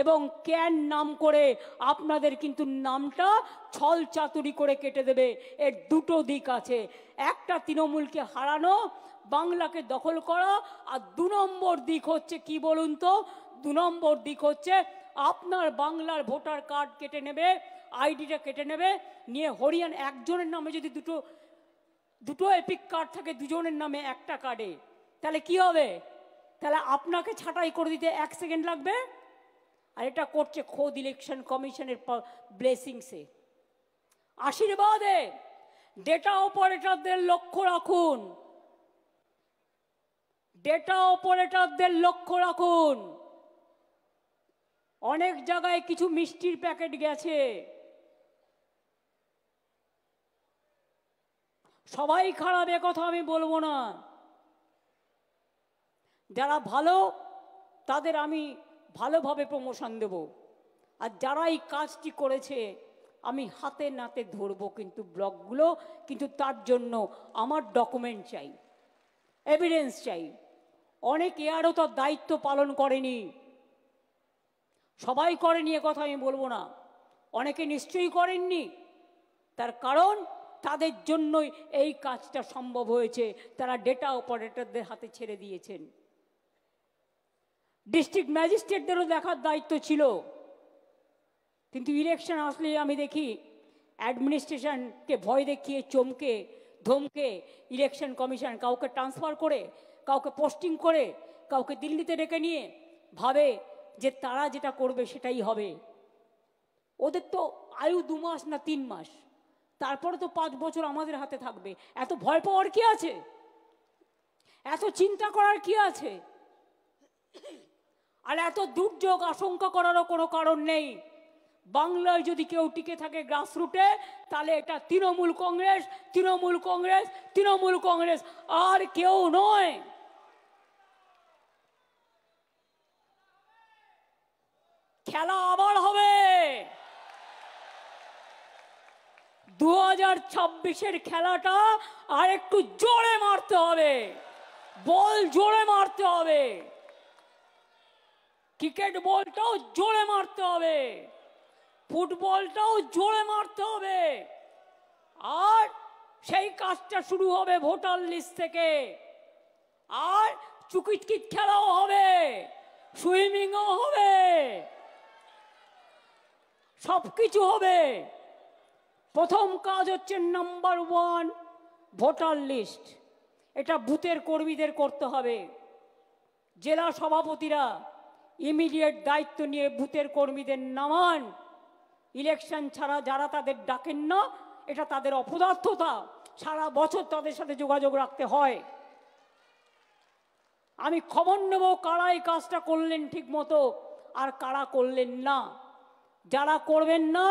S1: এবং ক্যান নাম করে আপনাদের কিন্তু নামটা ছল চাতুরি করে কেটে দেবে। এর দুটো দিক আছে, একটা তৃণমূলকে হারানো, বাংলাকে দখল করা, আর 2 নম্বর দিক হচ্ছে কি বলুন তো? 2 নম্বর দিক হচ্ছে আপনার বাংলার ভোটার কার্ড কেটে নেবে, আইডিটা কেটে নেবে, নিয়ে হরিয়ানা একজনের নামে যদি দুটো এপিক কার্ড থাকে, দুজনের নামে একটা কার্ডে, তাহলে কি হবে? তাহলে আপনাকে ছাঁটাই করে দিতে 1 সেকেন্ড লাগবে। আর এটা করছে খোদ ইলেকশন কমিশনের ব্লেসিংসে, আশীর্বাদে। ডেটা অপারেটরদের লক্ষ্য রাখুন, ডেটা অপারেটরদের লক্ষ্য রাখুন। অনেক জায়গায় কিছু মিষ্টির প্যাকেট গেছে, সবাই খারাপ একথা আমি বলবো না। যারা ভালো তাদের আমি ভালোভাবে প্রমোশন দেব, আর যারা এই কাজটি করেছে আমি হাতে নাতে ধরবো কিন্তু ব্লকগুলো। কিন্তু তার জন্য আমার ডকুমেন্ট চাই, এভিডেন্স চাই। অনেকে আরও তার দায়িত্ব পালন করেনি, সবাই করেনি কথা আমি বলবো না, অনেকে নিশ্চয়ই করেননি। তার কারণ তাদের জন্যই এই কাজটা সম্ভব হয়েছে, তারা ডেটা অপারেটরদের হাতে ছেড়ে দিয়েছেন। ডিস্ট্রিক্ট ম্যাজিস্ট্রেটদেরও দেখার দায়িত্ব ছিল, কিন্তু ইলেকশন আসলে আমি দেখি অ্যাডমিনিস্ট্রেশনকে ভয় দেখিয়ে, চমকে ধমকে ইলেকশন কমিশন কাউকে ট্রান্সফার করে, কাউকে পোস্টিং করে, কাউকে দিল্লিতে ডেকে নিয়ে ভাবে যে তারা যেটা করবে সেটাই হবে। ওদের তো আয়ু 2 মাস না 3 মাস, তারপরে তো 5 বছর আমাদের হাতে থাকবে। এত ভয় পাওয়ার কি আছে? এত চিন্তা করার কি আছে? আর এত দুর্যোগ আশঙ্কা করারও কোনো কারণ নেই। বাংলায় যদি কেউ টিকে থাকে গ্রাসরুটে, তাহলে এটা তৃণমূল কংগ্রেস, তৃণমূল কংগ্রেস, তৃণমূল কংগ্রেস, আর কেউ নয়। খেলা আবার হবে। 2026-এর খেলাটা আর একটু জোরে মারতে হবে, বল জোরে মারতে হবে, ক্রিকেট বলটাও জোরে মারতে হবে, ফুটবলটাও জোরে মারতে হবে। আর সেই কাজটা শুরু হবে ভোটার লিস্ট থেকে। আর চুকিটকিট খেলাও হবে, সুইমিংও হবে, সবকিছু হবে। প্রথম কাজ হচ্ছে নাম্বার 1 ভোটার লিস্ট। এটা বুথের কর্মীদের করতে হবে। জেলা সভাপতিরা ইমিডিয়েট দায়িত্ব নিয়ে বুথের কর্মীদের নামান, ইলেকশন ছাড়া যারা তাদের ডাকেন না, এটা তাদের অপদার্থতা, সারা বছর তাদের সাথে যোগাযোগ রাখতে হয়। আমি খবর নেব কারা এই কাজটা করলেন ঠিক মতো আর কারা করলেন না। যারা করবেন না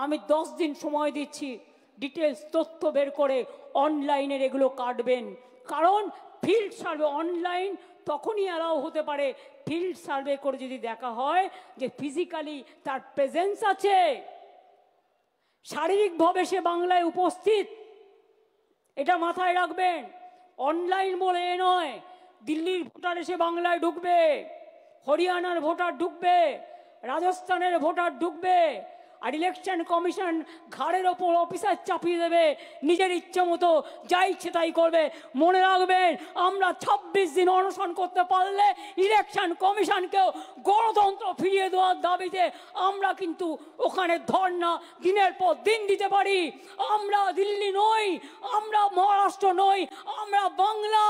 S1: আমি 10 দিন সময় দিচ্ছি, ডিটেলস তথ্য বের করে অনলাইনের এগুলো কাটবেন। কারণ ফিল্ড সার্ভে অনলাইন তখনই অ্যালাউ হতে পারে ফিল্ড সার্ভে করে যদি দেখা হয় যে ফিজিক্যালি তার প্রেজেন্স আছে, শারীরিকভাবে সে বাংলায় উপস্থিত। এটা মাথায় রাখবেন। অনলাইন বলে এ নয় দিল্লির ভোটার এসে বাংলায় ঢুকবে, হরিয়ানার ভোটার ঢুকবে, রাজস্থানের ভোটার ঢুকবে, আর ইলেকশন কমিশন ঘাড়ের ওপর অফিসার চাপিয়ে দেবে, নিজের ইচ্ছে মতো যা ইচ্ছে তাই করবে। মনে রাখবেন, আমরা 26 দিন অনশন করতে পারলে ইলেকশন কমিশনকেও গণতন্ত্র ফিরিয়ে দেওয়ার দাবিতে আমরা কিন্তু ওখানে ধর্ণা দিনের পর দিন দিতে পারি। আমরা দিল্লি নই, আমরা মহারাষ্ট্র নই, আমরা বাংলা।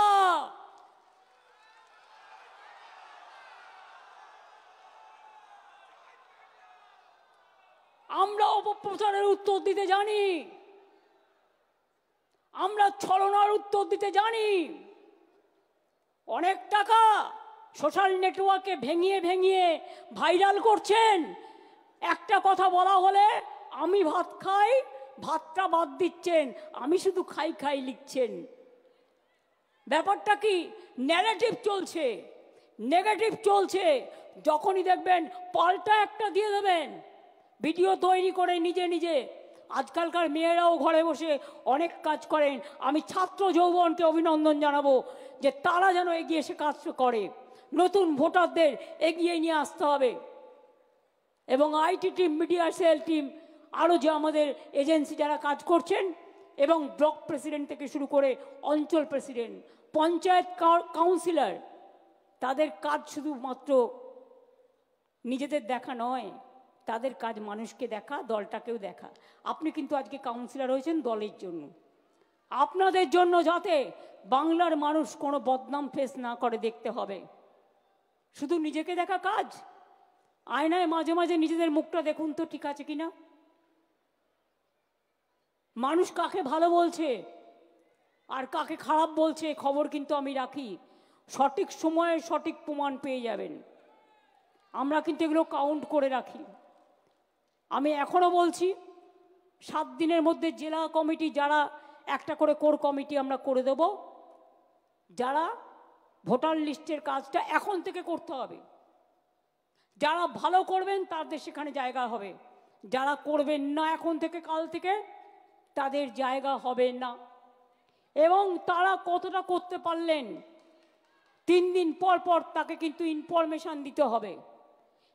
S1: আমরা অপপ্রচারের উত্তর দিতে জানি, আমরা ছলনার উত্তর দিতে জানি। অনেক টাকা সোশ্যাল নেটওয়ার্কে ভেঙিয়ে ভেঙিয়ে ভাইরাল করছেন। একটা কথা বলা হলে আমি ভাত খাই, ভাতটা বাদ দিচ্ছেন, আমি শুধু খাই খাই লিখছেন। ব্যাপারটা কি? ন্যারেটিভ চলছে, নেগেটিভ চলছে। যখনই দেখবেন পাল্টা একটা দিয়ে দেবেন, ভিডিও তৈরি করে নিজে নিজে। আজকালকার মেয়েরাও ঘরে বসে অনেক কাজ করেন। আমি ছাত্র যৌবনকে অভিনন্দন জানাবো যে তারা যেন এগিয়ে এসে কাজ করে। নতুন ভোটারদের এগিয়ে নিয়ে আসতে হবে। এবং IT team, media cell team, আরও যে আমাদের এজেন্সি যারা কাজ করছেন, এবং ব্লক প্রেসিডেন্ট থেকে শুরু করে অঞ্চল প্রেসিডেন্ট, পঞ্চায়েত কাউন্সিলর, তাদের কাজ শুধুমাত্র নিজেদের দেখা নয়, তাদের কাজ মানুষকে দেখা, দলটাকেও দেখা। আপনি কিন্তু আজকে কাউন্সিলর হয়েছেন দলের জন্য, আপনাদের জন্য, যাতে বাংলার মানুষ কোনো বদনাম ফেস না করে দেখতে হবে। শুধু নিজেকে দেখা কাজ? আয়নায় মাঝে মাঝে নিজেদের মুখটা দেখুন তো ঠিক আছে কিনা। মানুষ কাকে ভালো বলছে আর কাকে খারাপ বলছে খবর কিন্তু আমি রাখি। সঠিক সময়ে সঠিক প্রমাণ পেয়ে যাবেন। আমরা কিন্তু এগুলো কাউন্ট করে রাখি। আমি এখনো বলছি, 7 দিনের মধ্যে জেলা কমিটি যারা একটা করে কোর কমিটি আমরা করে দেব, যারা ভোটার লিস্টের কাজটা এখন থেকে করতে হবে। যারা ভালো করবেন তাদের সেখানে জায়গা হবে, যারা করবেন না এখন থেকে কাল থেকে তাদের জায়গা হবে না। এবং তারা কতটা করতে পারলেন 3 দিন পর পর তাকে কিন্তু ইনফরমেশন দিতে হবে।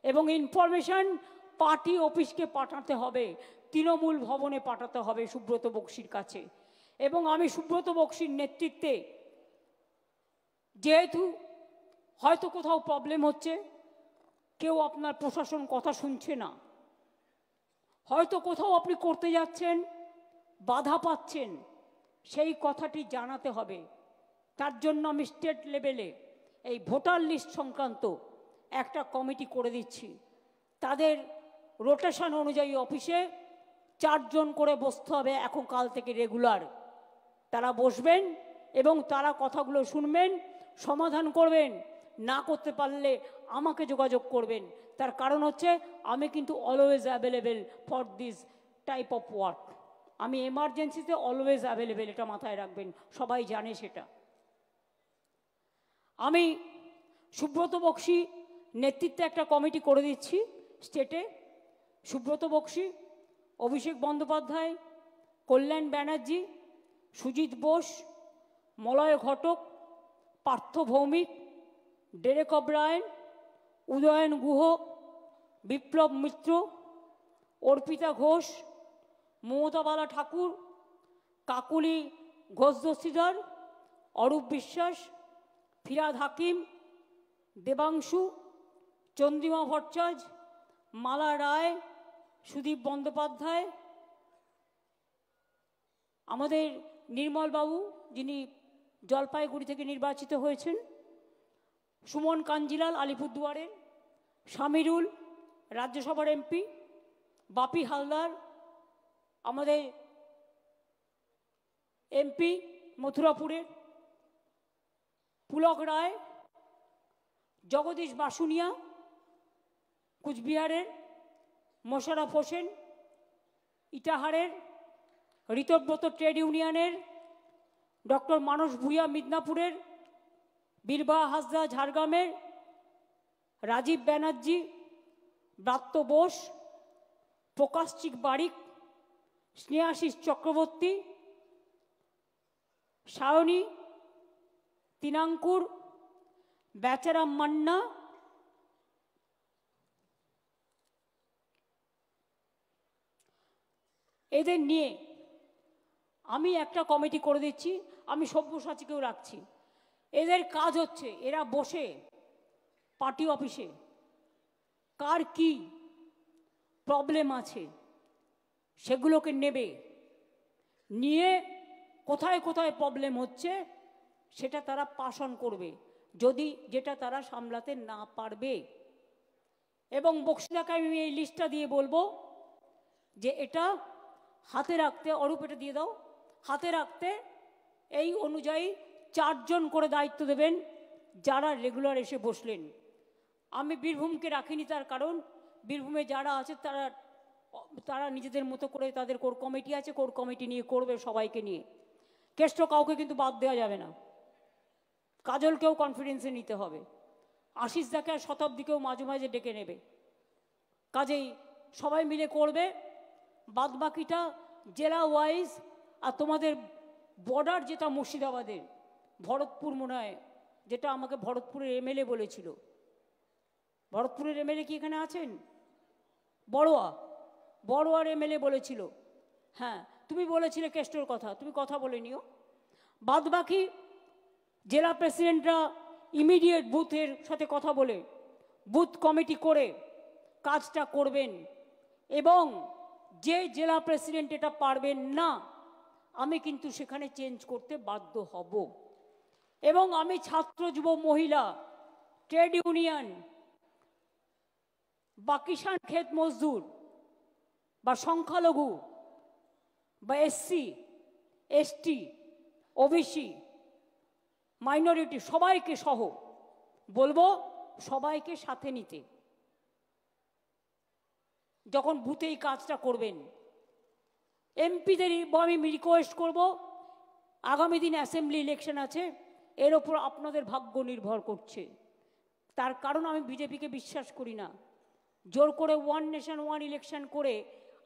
S1: এবং ইনফরমেশন পার্টি অফিসকে পাঠাতে হবে, তৃণমূল ভবনে পাঠাতে হবে সুব্রত বক্সির কাছে। এবং আমি সুব্রত বক্সির নেতৃত্বে, যেহেতু হয়তো কোথাও প্রবলেম হচ্ছে, কেউ আপনার প্রশাসন কথা শুনছে না, হয়তো কোথাও আপনি করতে যাচ্ছেন বাধা পাচ্ছেন, সেই কথাটি জানাতে হবে। তার জন্য আমি স্টেট লেভেলে এই ভোটার লিস্ট সংক্রান্ত একটা কমিটি করে দিচ্ছি। তাদের রোটেশন অনুযায়ী অফিসে 4 জন করে বসতে হবে এখন কাল থেকে রেগুলার। তারা বসবেন এবং তারা কথাগুলো শুনবেন, সমাধান করবেন। না করতে পারলে আমাকে যোগাযোগ করবেন। তার কারণ হচ্ছে আমি কিন্তু always available for this type of work. আমি এমার্জেন্সিতে অলওয়েজ অ্যাভেলেবেল, এটা মাথায় রাখবেন, সবাই জানে সেটা। আমি সুব্রত বক্সি নেতৃত্বে একটা কমিটি করে দিচ্ছি স্টেটে। সুব্রত বক্সি, অভিষেক বন্দ্যোপাধ্যায়, কল্যাণ ব্যানার্জি, সুজিত বোস, মলয় ঘটক, পার্থ ভৌমিক, ডেরেক অব্রায়েন, উদয়ন গুহ, বিপ্লব মিত্র, অর্পিতা ঘোষ, মমতা বালা ঠাকুর, কাকুলি ঘোষ দস্তিদার, অরূপ বিশ্বাস, ফিরাদ হাকিম, দেবাংশু, চন্দ্রিমা ভট্টাচার্য, মালা রায়, সুদীপ বন্দ্যোপাধ্যায়, আমাদের নির্মলবাবু যিনি জলপাইগুড়ি থেকে নির্বাচিত হয়েছেন, সুমন কাঞ্জিলাল আলিপুরদুয়ারের, শামিরুল রাজ্যসভার এমপি, বাপি হালদার আমাদের এমপি মথুরাপুরের, পুলক রায়, জগদীশ বাসুনিয়া কুচবিহারের, মোশাররফ হোসেন ইটাহারের, ঋতব্রত ট্রেড ইউনিয়নের, ডক্টর মানস ভূঁইয়া মিদনাপুরের, বীরবাহা হাসদা ঝাড়গ্রামের, রাজীব ব্যানার্জি, ব্রাত্য বোস, প্রকাশচিক বারিক, স্নেহাশিস চক্রবর্তী, সায়নী তিনাঙ্কুর, বেচারাম মান্না, এদের নিয়ে আমি একটা কমিটি করে দিচ্ছি। আমি সব্যসাচীকেও রাখছি। এদের কাজ হচ্ছে এরা বসে পার্টি অফিসে কার কি প্রবলেম আছে সেগুলোকে নেবে, নিয়ে কোথায় কোথায় প্রবলেম হচ্ছে সেটা তারা পাস অন করবে, যদি যেটা তারা সামলাতে না পারবে। এবং বক্সিদাকে আমি এই লিস্টটা দিয়ে বলবো যে এটা হাতে রাখতে, অরূপ এটা দিয়ে দাও, হাতে রাখতে এই অনুযায়ী 4 জন করে দায়িত্ব দেবেন যারা রেগুলার এসে বসলেন। আমি বীরভূমকে রাখিনি, তার কারণ বীরভূমে যারা আছে তারা তারা নিজেদের মতো করে তাদের কোর কমিটি আছে, কোর কমিটি নিয়ে করবে সবাইকে নিয়ে। কেষ্ট কাউকে কিন্তু বাদ দেওয়া যাবে না, কাজলকেও কনফিডেন্সে নিতে হবে, আশিস দাকে আর শতাব্দীকেও মাঝে মাঝে ডেকে নেবে। কাজেই সবাই মিলে করবে। বাদ বাকিটা জেলা ওয়াইজ। আর তোমাদের বর্ডার যেটা মুর্শিদাবাদের ভরতপুর মনে হয়, যেটা আমাকে ভরতপুরের এমএলএ বলেছিল, ভরতপুরের এমএলএ কি এখানে আছেন? বড়োয়ার এমএলএ বলেছিল। হ্যাঁ, তুমি বলেছিলে কেষ্টর কথা, তুমি কথা বলে নিও। বাদ বাকি জেলা প্রেসিডেন্টরা ইমিডিয়েট বুথের সাথে কথা বলে বুথ কমিটি করে কাজটা করবেন। এবং যে জেলা প্রেসিডেন্ট এটা পারবেন না, আমি কিন্তু সেখানে চেঞ্জ করতে বাধ্য হব। এবং আমি ছাত্র, যুব, মহিলা, ট্রেড ইউনিয়ন বা কিষাণ ক্ষেত মজদুর বা সংখ্যালঘু বা এসসি এসটি ওবিসি মাইনরিটি সবাইকে সহ বলবো সবাইকে সাথে নিতে যখন বুথে এই কাজটা করবেন। এমপিদের আমি রিকোয়েস্ট করব, আগামী দিন অ্যাসেম্বলি ইলেকশন আছে, এর ওপর আপনাদের ভাগ্য নির্ভর করছে। তার কারণ আমি বিজেপিকে বিশ্বাস করি না। জোর করে ওয়ান নেশন ওয়ান ইলেকশন করে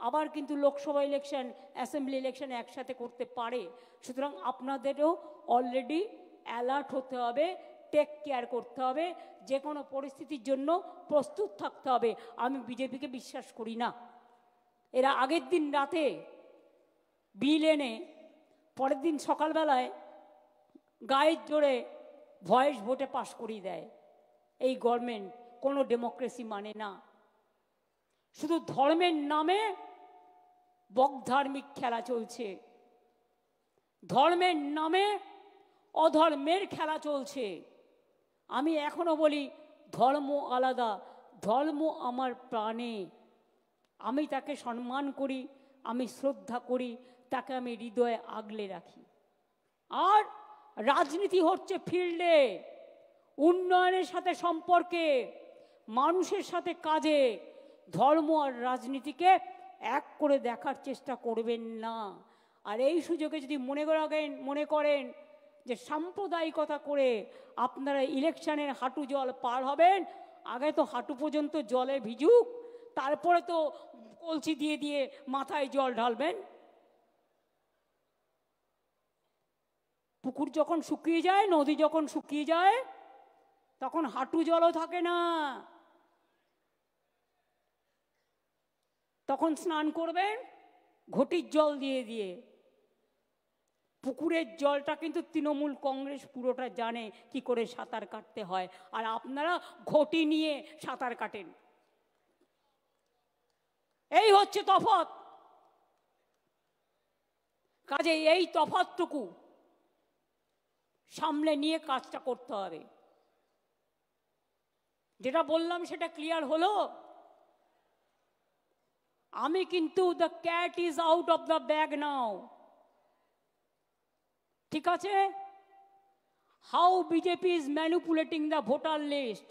S1: আবার কিন্তু লোকসভা ইলেকশন, অ্যাসেম্বলি ইলেকশন একসাথে করতে পারে। সুতরাং আপনাদেরও অলরেডি অ্যালার্ট হতে হবে, টেক কেয়ার করতে হবে, যে কোনো পরিস্থিতির জন্য প্রস্তুত থাকতে হবে। আমি বিজেপিকে বিশ্বাস করি না। এরা আগের দিন রাতে বিল এনে পরের দিন সকালবেলায় গায়ের জোরে ভয়েস ভোটে পাশ করিয়ে দেয়। এই গভর্নমেন্ট কোনো ডেমোক্রেসি মানে না। শুধু ধর্মের নামে বকধার্মিক খেলা চলছে, ধর্মের নামে অধর্মের খেলা চলছে। আমি এখনো বলি ধর্ম আলাদা, ধর্ম আমার প্রাণে। আমি তাকে সম্মান করি, আমি শ্রদ্ধা করি, তাকে আমি হৃদয়ে আগলে রাখি। আর রাজনীতি হচ্ছে ফিল্ডে, উন্নয়নের সাথে সম্পর্কে, মানুষের সাথে কাজে। ধর্ম আর রাজনীতিকে এক করে দেখার চেষ্টা করবেন না। আর এই সুযোগে যদি মনে করেন যে সাম্প্রদায়িকতা করে আপনারা ইলেকশনের হাঁটু জল পার হবেন, আগে তো হাঁটু পর্যন্ত জলে ভিজুক, তারপরে তো কলসি দিয়ে দিয়ে মাথায় জল ঢালবেন। পুকুর যখন শুকিয়ে যায়, নদী যখন শুকিয়ে যায়, তখন হাঁটু জলও থাকে না। তখন স্নান করবেন ঘটির জল দিয়ে দিয়ে। পুকুরের জলটা কিন্তু তৃণমূল কংগ্রেস পুরোটা জানে কি করে সাঁতার কাটতে হয়, আর আপনারা ঘটি নিয়ে সাঁতার কাটেন। এই হচ্ছে তফাৎ। কাজে এই তফাৎটুকু সামলে নিয়ে কাজটা করতে হবে। যেটা বললাম সেটা ক্লিয়ার হলো? আমি কিন্তু the cat is out of the bag now, ঠিক আছে? How BJP is manipulating the voter list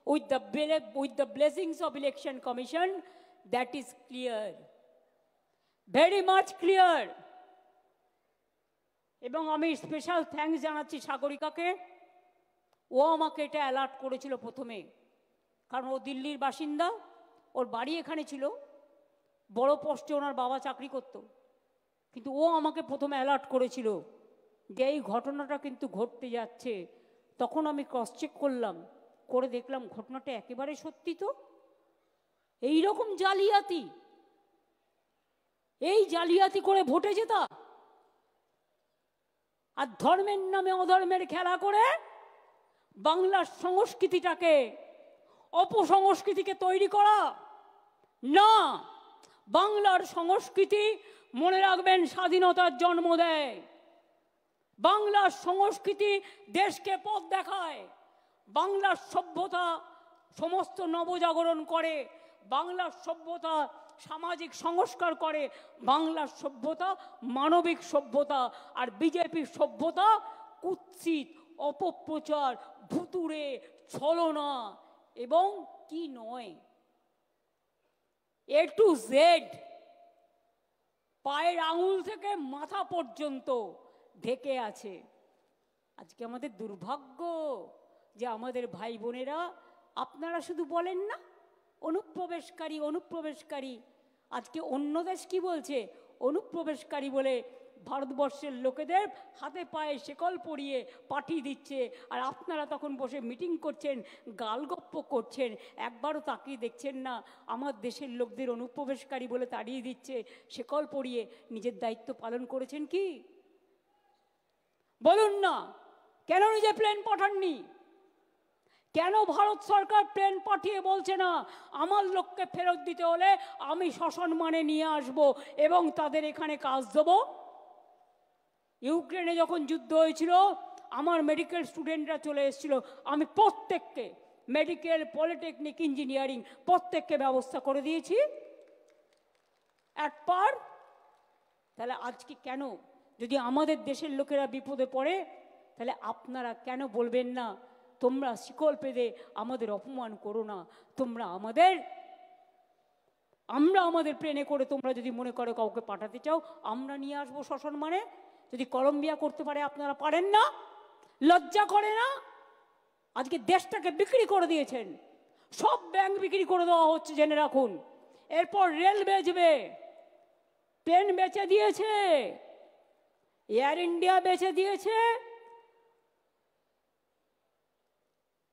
S1: with the blessings of election commission, that is clear, very much clear. এবং আমি স্পেশাল থ্যাঙ্কস জানাচ্ছি সাগরিকাকে, ও আমাকে এটা অ্যালার্ট করেছিল প্রথমে, কারণ ও দিল্লির বাসিন্দা, ওর বাড়ি এখানে ছিল, বড় পোস্টে ওনার বাবা চাকরি করত, কিন্তু ও আমাকে প্রথমে অ্যালার্ট করেছিল যে এই ঘটনাটা কিন্তু ঘটতে যাচ্ছে। তখন আমি ক্রস চেক করলাম, করে দেখলাম ঘটনাটা একেবারে সত্যি। তো এই রকম জালিয়াতি, এই জালিয়াতি করে ভোটে জেতা, আর ধর্মের নামে অধর্মের খেলা করে বাংলার সংস্কৃতিটাকে, অপসংস্কৃতিকে তৈরি করা না। বাংলার সংস্কৃতি, মনে রাখবেন, স্বাধীনতার জন্ম দেয়। বাংলার সংস্কৃতি দেশকে পথ দেখায়। বাংলার সভ্যতা সমস্ত নবজাগরণ করে। বাংলার সভ্যতা সামাজিক সংস্কার করে। বাংলার সভ্যতা মানবিক সভ্যতা। আর বিজেপির সভ্যতা কুৎসিত, অপপ্রচার, ভুতুড়ে, ছলনা এবং কি নয়, এ টু জেড, পায়ের আঙুল থেকে মাথা পর্যন্ত ঢেকে আছে। আজকে আমাদের দুর্ভাগ্য যে আমাদের ভাই বোনেরা, আপনারা শুধু বলেন না অনুপ্রবেশকারী অনুপ্রবেশকারী, আজকে অন্য দেশ কি বলছে? অনুপ্রবেশকারী বলে ভারতবর্ষের লোকেদের হাতে পায়ে শেকল পরিয়ে পাঠিয়ে দিচ্ছে। আর আপনারা তখন বসে মিটিং করছেন, গালগপ্প করছেন, একবারও তাকিয়ে দেখছেন না আমার দেশের লোকদের অনুপ্রবেশকারী বলে তাড়িয়ে দিচ্ছে, শেকল পরিয়ে। নিজের দায়িত্ব পালন করেছেন কি? বলুন না, কেন নিজে প্লেন পাঠাননি? কেন ভারত সরকার প্লেন পাঠিয়ে বলছে না আমার লোককে ফেরত দিতে হলে আমি সসম্মানে নিয়ে আসব এবং তাদের এখানে কাজ দেব? ইউক্রেনে যখন যুদ্ধ হয়েছিল, আমার মেডিকেল স্টুডেন্টরা চলে এসেছিল, আমি প্রত্যেককে, মেডিকেল, পলিটেকনিক, ইঞ্জিনিয়ারিং, প্রত্যেককে ব্যবস্থা করে দিয়েছি একবার। তাহলে আজকে কেন, যদি আমাদের দেশের লোকেরা বিপদে পড়ে, তাহলে আপনারা কেন বলবেন না তোমরা শিকল পেদে আমাদের অপমান করো না, তোমরা আমরা আমাদের প্লেনে করে তোমরা যদি মনে করো কাউকে পাঠাতে চাও, আমরা নিয়ে আসবো সসম্মানে। যদি কলম্বিয়া করতে পারে, আপনারা পারেন না? লজ্জা করে না? আজকে দেশটাকে বিক্রি করে দিয়েছেন, সব ব্যাংক বিক্রি করে দেওয়া হচ্ছে, জেনে রাখুন। এরপর রেল বেচবে, প্লেন বেচে দিয়েছে, এয়ার ইন্ডিয়া বেচে দিয়েছে,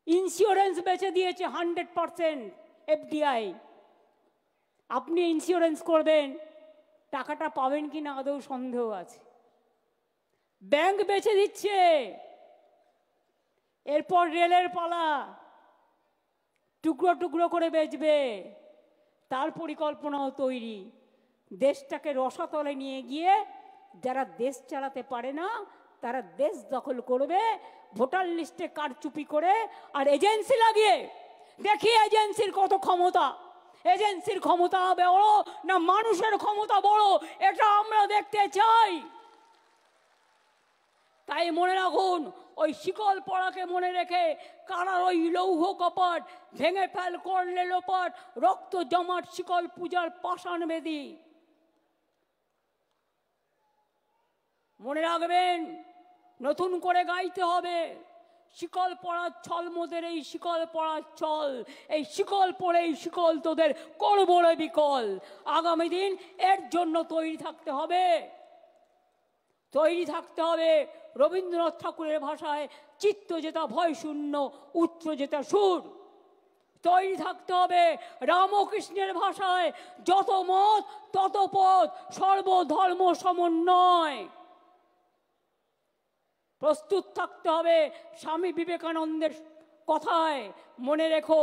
S1: ইন্স্যুরেন্স বেচে দিয়েছে 100% এফডিআই। আপনি ইন্স্যুরেন্স করবেন, টাকাটা পাবেন কি না আদৌ সন্দেহ আছে। ব্যাংক বেচে দিচ্ছে, এরপর রেলের পালা, টুকরো টুকরো করে বেচবে, তার পরিকল্পনাও তৈরি। দেশটাকে রসাতলে নিয়ে গিয়ে যারা দেশ চালাতে পারে না তারা দেশ দখল করবে, ভোটার লিস্টে কারচুপি করে আর এজেন্সি লাগিয়ে। দেখি এজেন্সির কত ক্ষমতা, এজেন্সির ক্ষমতা বড় না মানুষের ক্ষমতা বড়, এটা আমরা দেখতে চাই। তাই মনে রাখুন, ওই শিকল পড়াকে মনে রেখে কারার ওই লৌহ কপাট ভেঙে ফেল করলে লোপাট, রক্ত জমাট শিকল পূজার পাষাণ বেদি। মনে রাখবেন, নতুন করে গাইতে হবে, শিকল পড়ার ছল মোদের, এই শিকল পড়ার ছল, এই শিকল পড়েই শিকল তোদের করবো রে বিকল। আগামী দিন এর জন্য তৈরি থাকতে হবে, তৈরি থাকতে হবে। রবীন্দ্রনাথ ঠাকুরের ভাষায় চিত্ত যেটা ভয় শূন্য, উচ্চ যেটা সুর। তৈরি থাকতে হবে রামকৃষ্ণের ভাষায় যত মত তত পথ, সর্বধর্ম সমন্বয়। প্রস্তুত থাকতে হবে স্বামী বিবেকানন্দের কথায়, মনে রেখো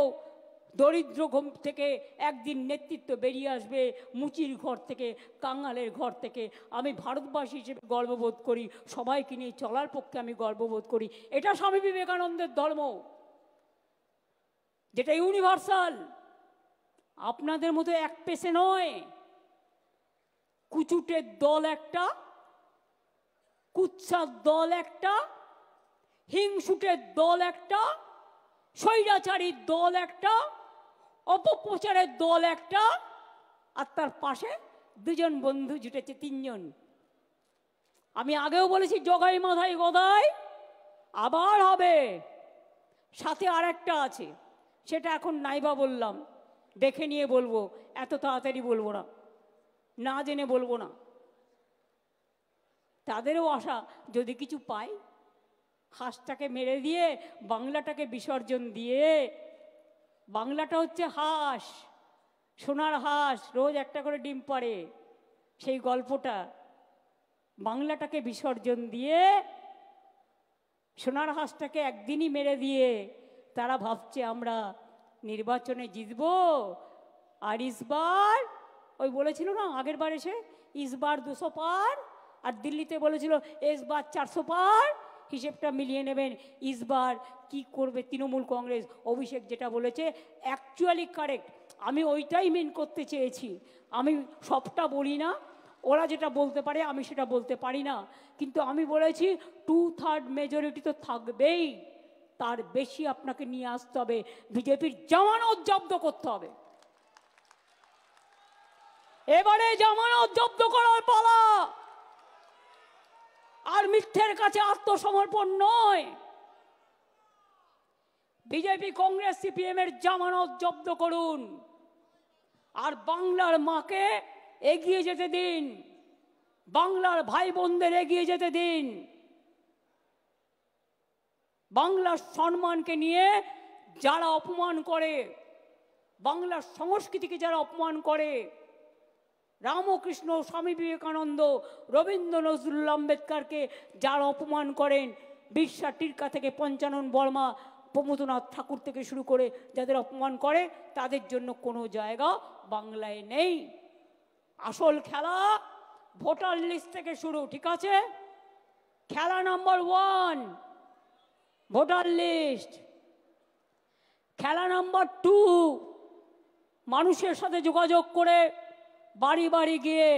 S1: দরিদ্র ঘর থেকে একদিন নেতৃত্ব বেরিয়ে আসবে, মুচির ঘর থেকে, কাঙালের ঘর থেকে। আমি ভারতবাসী হিসেবে গর্ববোধ করি, সবাইকে নিয়ে চলার পক্ষে আমি গর্ববোধ করি। এটা স্বামী বিবেকানন্দের ধর্ম, যেটা ইউনিভার্সাল, আপনাদের মতো এক পেশে নয়। কুচুটের দল একটা, কুৎসার দল একটা, হিংসুটের দল একটা, স্বৈরাচারীর দল একটা, অপপ্রচারের দল একটা, আর তার পাশে দুজন বন্ধু জুটেছে, তিনজন। আমি আগেও বলেছি জগাই মাথায় গদাই, আবার হবে। সাথে আর একটা আছে, সেটা এখন নাইবা বললাম, দেখে নিয়ে বলবো, এত তাড়াতাড়ি বলবো না, না জেনে বলবো না। তাদেরও আশা যদি কিছু পাই, হাঁসটাকে মেরে দিয়ে বাংলাটাকে বিসর্জন দিয়ে, বাংলাটা হচ্ছে হাঁস, সোনার হাঁস, রোজ একটা করে ডিম পাড়ে, সেই গল্পটা, বাংলাটাকে বিসর্জন দিয়ে সোনার হাঁসটাকে একদিনই মেরে দিয়ে তারা ভাবছে আমরা নির্বাচনে জিতবো। আর ইসবার ওই বলেছিল না আগের বার এসে, ইসবার 200 পার, আর দিল্লিতে বলেছিল এসবার 400 পার, হিসেবটা মিলিয়ে নেবেন। ইসবার কি করবে তৃণমূল কংগ্রেস, অভিষেক যেটা বলেছে অ্যাকচুয়ালি কারেক্ট। আমি ওইটাই মেন করতে চেয়েছি। আমি সবটা বলি না, ওরা যেটা বলতে পারে আমি সেটা বলতে পারি না, কিন্তু আমি বলেছি 2/3 মেজরিটি তো থাকবেই, তার বেশি আপনাকে নিয়ে আসতে হবে, বিজেপির জামানত জব্দ করতে হবে। এবারে জামানত জব্দ করার পালা, আর মিথ্যের কাছে আত্মসমর্পণ নয়। বিজেপি কংগ্রেস সিপিএম এর জামানত জব্দ করুন, আর বাংলার মাকে এগিয়ে যেতে দিন, বাংলার ভাই বোনদের এগিয়ে যেতে দিন। বাংলার সম্মানকে নিয়ে যারা অপমান করে, বাংলার সংস্কৃতিকে যারা অপমান করে, রামকৃষ্ণ, স্বামী বিবেকানন্দ, রবীন্দ্র নজরুল আম্বেদকরকে যারা অপমান করেন, বিরসা টিরকা থেকে পঞ্চানন বর্মা, প্রমথনাথ ঠাকুর থেকে শুরু করে যাদের অপমান করে, তাদের জন্য কোনো জায়গা বাংলায় নেই। আসল খেলা ভোটার লিস্ট থেকে শুরু, ঠিক আছে? খেলা নাম্বার 1 ভোটার লিস্ট। খেলা নাম্বার 2 মানুষের সাথে যোগাযোগ করে বাড়ি বাড়ি গিয়ে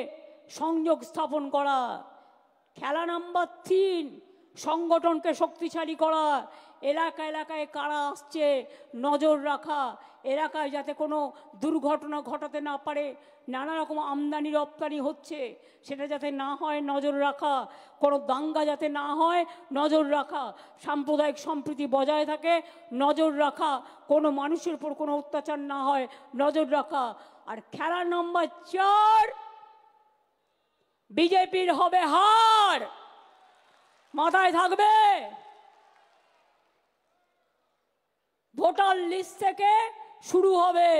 S1: সংযোগ স্থাপন করা। খেলা নাম্বার 3 সংগঠনকে শক্তিশালী করা, এলাকা এলাকায় কারা আসছে নজর রাখা, এলাকায় যাতে কোনো দুর্ঘটনা ঘটাতে না পারে, নানা রকম আমদানি রপ্তানি হচ্ছে সেটা যাতে না হয় নজর রাখা, কোনো দাঙ্গা যাতে না হয় নজর রাখা, সাম্প্রদায়িক সম্প্রীতি বজায় থাকে নজর রাখা, কোনো মানুষের উপর কোনো অত্যাচার না হয় নজর রাখা। আর খেলা নাম্বার 4 বিজেপির হবে হার, মাথায় থাকবে। ভোটার লিস্ট থেকে শুরু হবে।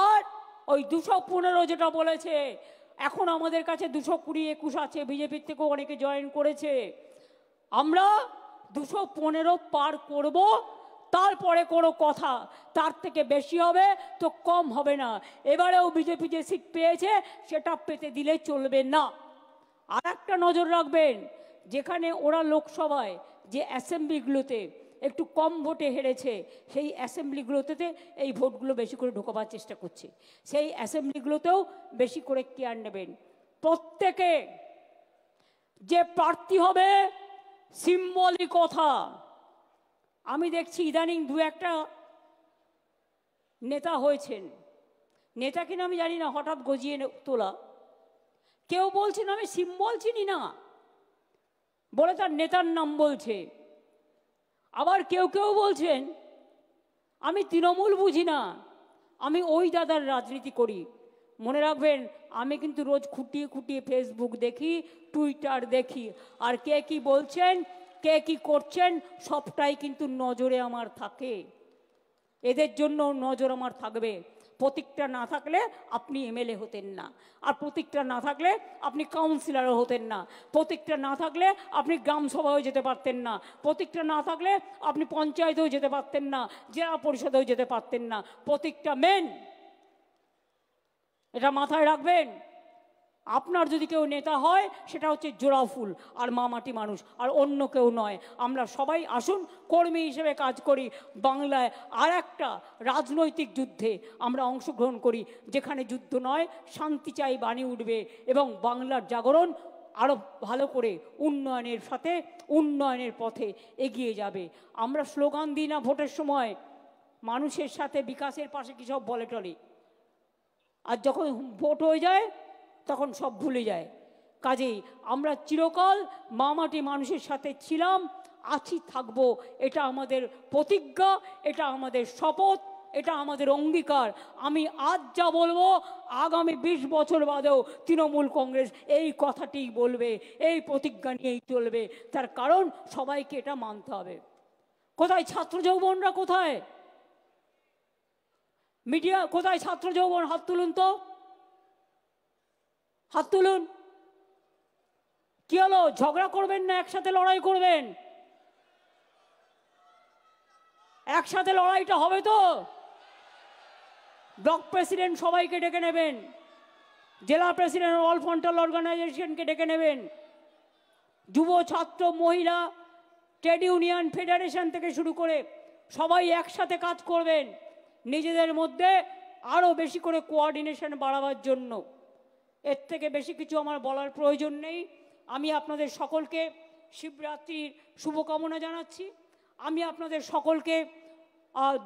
S1: আর ওই 215 যেটা বলেছে, এখন আমাদের কাছে 220-21 আছে, বিজেপির থেকেও অনেকে জয়েন করেছে। আমরা 215 পার করব, তারপরে কোনো কথা, তার থেকে বেশি হবে তো কম হবে না। এবারেও বিজেপি যে সিট পেয়েছে সেটা পেতে দিলে চলবে না। আর একটা নজর রাখবেন, যেখানে ওরা লোকসভায় যে অ্যাসেম্বলিগুলোতে একটু কম ভোটে হেরেছে, সেই অ্যাসেম্বলিগুলোতে এই ভোটগুলো বেশি করে ঢোকাবার চেষ্টা করছে, সেই অ্যাসেম্বলিগুলোতেও বেশি করে কেয়ার নেবেন। প্রত্যেকে যে প্রার্থী হবে সিম্বলিক কথা। আমি দেখছি ইদানিং 2-1টা নেতা হয়েছেন, নেতা কিনা আমি জানি না, হঠাৎ গজিয়ে তোলা। কেউ বলছেন আমি সিম্বল চিনি না বলে তার নেতার নাম বলছে। আবার কেউ কেউ বলছেন আমি তৃণমূল বুঝি না, আমি ওই দাদার রাজনীতি করি। মনে রাখবেন, আমি কিন্তু রোজ খুঁটিয়ে খুঁটিয়ে ফেসবুক দেখি, টুইটার দেখি, আর কে কি বলছেন, কে কি করছেন, সবটাই কিন্তু নজরে আমার থাকে। এদের জন্য নজর আমার থাকবে। প্রতীকটা না থাকলে আপনি এমএলএ হতেন না, আর প্রতীকটা না থাকলে আপনি কাউন্সিলরও হতেন না, প্রতীকটা না থাকলে আপনি গ্রাম সভায়ও যেতে পারতেন না, প্রতীকটা না থাকলে আপনি পঞ্চায়েতেও যেতে পারতেন না, জেলা পরিষদেও যেতে পারতেন না। প্রতীকটা মেন, এটা মাথায় রাখবেন। আপনার যদি কেউ নেতা হয় সেটা হচ্ছে জোড়াফুল আর মামাটি মানুষ, আর অন্য কেউ নয়। আমরা সবাই আসুন কর্মী হিসেবে কাজ করি, বাংলায় আর একটা রাজনৈতিক যুদ্ধে আমরা অংশগ্রহণ করি, যেখানে যুদ্ধ নয় শান্তি চাই বাণী উঠবে এবং বাংলার জাগরণ আরও ভালো করে উন্নয়নের সাথে উন্নয়নের পথে এগিয়ে যাবে। আমরা স্লোগান দিই না ভোটের সময়, মানুষের সাথে বিকাশের পাশে কী সব বলে টলে, আর যখন ভোট হয়ে যায় তখন সব ভুলে যায়। কাজেই আমরা চিরকাল মামাটি মানুষের সাথে ছিলাম, আছি, থাকবো। এটা আমাদের প্রতিজ্ঞা, এটা আমাদের শপথ, এটা আমাদের অঙ্গীকার। আমি আজ যা বলবো আগামী 20 বছর বাদেও তৃণমূল কংগ্রেস এই কথাটিই বলবে, এই প্রতিজ্ঞা নিয়েই চলবে। তার কারণ সবাইকে এটা মানতে হবে। কোথায় ছাত্র যৌবনরা? কোথায় মিডিয়া? কোথায় ছাত্র যৌবন? হাত তুলুন তো, হাত তুলুন। কি হলো, ঝগড়া করবেন না একসাথে লড়াই করবেন? একসাথে লড়াইটা হবে তো? ব্লক প্রেসিডেন্ট সবাইকে ডেকে নেবেন, জেলা প্রেসিডেন্ট অল ফ্রন্টাল অর্গানাইজেশনকে ডেকে নেবেন, যুব ছাত্র মহিলা ট্রেড ইউনিয়ন ফেডারেশন থেকে শুরু করে সবাই একসাথে কাজ করবেন নিজেদের মধ্যে আরও বেশি করে কোঅর্ডিনেশন বাড়াবার জন্য। এর থেকে বেশি কিছু আমার বলার প্রয়োজন নেই। আমি আপনাদের সকলকে শিবরাত্রির শুভকামনা জানাচ্ছি। আমি আপনাদের সকলকে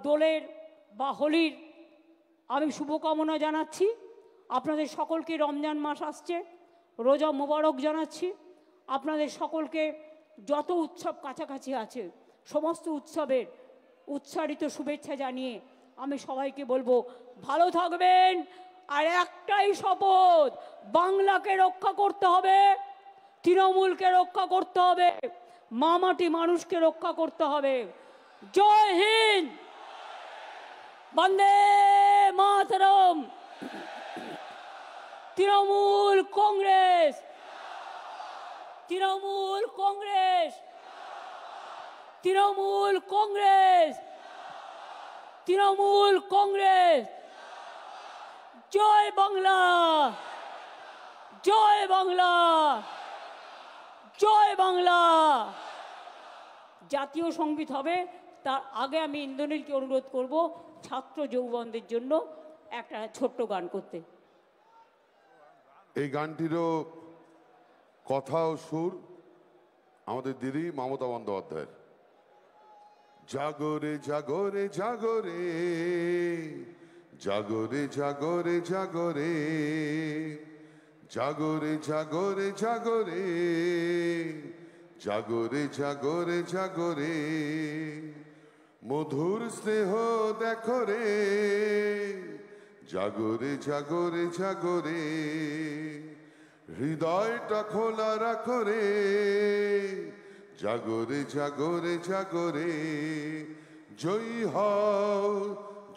S1: দোলের বা হোলির আমি শুভকামনা জানাচ্ছি। আপনাদের সকলকে রমজান মাস আসছে, রোজা মোবারক জানাচ্ছি। আপনাদের সকলকে যত উৎসব কাছাকাছি আছে সমস্ত উৎসবের উৎসারিত শুভেচ্ছা জানিয়ে আমি সবাইকে বলবো ভালো থাকবেন। আর একটাই শপথ, বাংলাকে রক্ষা করতে হবে, তৃণমূলকে রক্ষা করতে হবে, মামাটি মানুষকে রক্ষা করতে হবে। জয় হিন্দ, বন্দে মাতরম। তৃণমূল কংগ্রেস, তৃণমূল কংগ্রেস, তৃণমূল কংগ্রেস, তৃণমূল কংগ্রেস। জয় বাংলা, জয় বাংলা, জয় বাংলা। জাতীয় সঙ্গীত হবে, তার আগে আমি ইন্দ্রনীলকে অনুরোধ করব ছাত্র যৌবনদের জন্য একটা ছোট্ট গান করতে।
S2: এই গানটিরও কথা ও সুর আমাদের দিদি মমতা বন্দ্যোপাধ্যায়ের। জাগরে জাগরে জাগরে, জাগরে জাগরে জাগরে, জাগরে জাগরে জাগরে, জাগরে জাগরে জাগরে, মধুর স্নেহ দেখো রে, জাগরে জাগরে জাগরে, হৃদয়টা খোলা রাখো রে, জাগরে জাগরে জাগরে। জয়ী হও,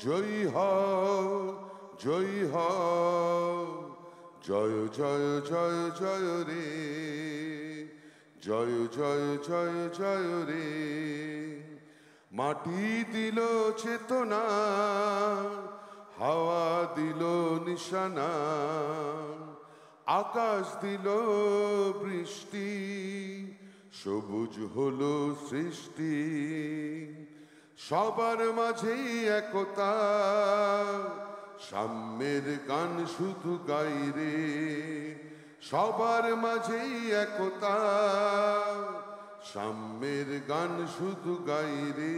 S2: জয়ী হও, জয়ী হও, জয় জয় জয় জয় রে, জয় জয় জয় জয় রে। মাটি দিল চেতনা, হাওয়া দিল নিশানা, আকাশ দিল বৃষ্টি, সবুজ হলো সৃষ্টি। সবার মাঝেই একতা, সাম্যের গান শুধু গাই রে। সবার মাঝেই একতা, সাম্যের গান শুধু গাই রে।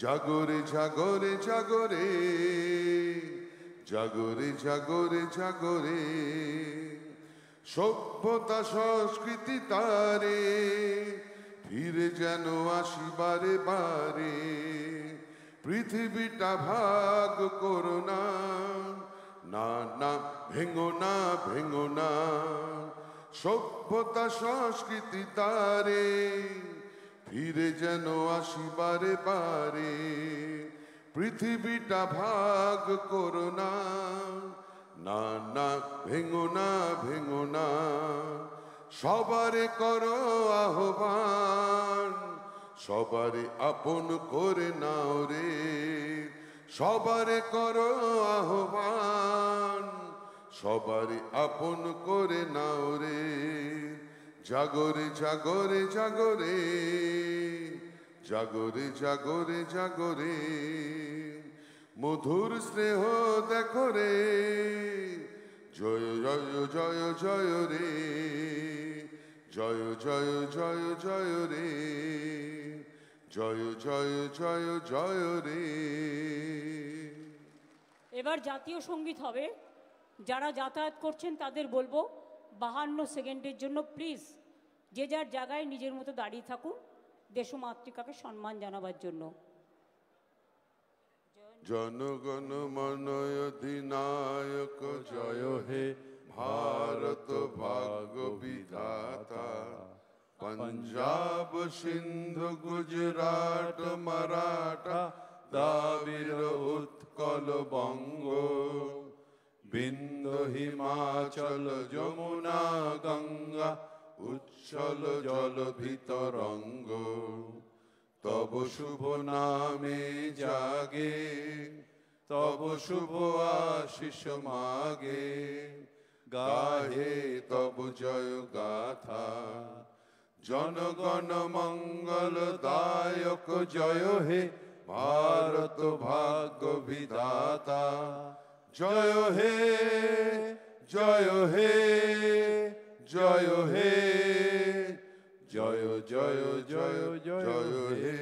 S2: জাগরে জাগরে জাগরে, জাগরে জাগরে জাগরে, সভ্যতা সংস্কৃতি তারে ফিরে যেন আসি বারে বারে। পৃথিবীটা ভাগ করো না, না না ভেঙো না, ভেঙো না। সভ্যতা সংস্কৃতি তারে ফিরে যেন আসি বারে বারে। পৃথিবীটা ভাগ করো না, না না ভেঙো না, ভেঙো না। সবারে করো আহ্বান, সবারে আপন করে নাও রে। সবারে করো আহ্বান, সবারই আপন করে নাও রে। জাগরে জাগরে জাগরে, জাগরে জাগরে জাগরে, মধুর স্নেহ দেখো রে। জয় জয় জয় জয় রে, জয় জয় জয় জয় রে, জয় জয় জয় জয় রে।
S1: এবার জাতীয় সঙ্গীত হবে। যারা যাতায়াত করছেন তাদের বলবো 52 সেকেন্ডের জন্য প্লিজ যে যার জায়গায় নিজের মতো দাঁড়িয়ে থাকুন দেশমাতৃকাকে সম্মান জানাবার জন্য।
S2: জনগণ মন অধিনায়ক জয় হে, ভারত ভাগ্য বিধাতা। পঞ্জাব সিন্ধু গুজরাট মারাঠা, দ্রাবিড় উৎকল বঙ্গ, বিন্ধ্য হিমাচল যমুনা গঙ্গা, উচ্ছল জল ভিতরঙ্গ। তব শুভ নামে জাগে, তব শুভ আশিস মাগে, গাহে তব জয় গাথা। জনগণ মঙ্গল দায়ক জয় হে, ভারত ভাগ্য বিধাতা। জয় হে, জয় হে, জয় হে, জয় জয় জয় জয় হে।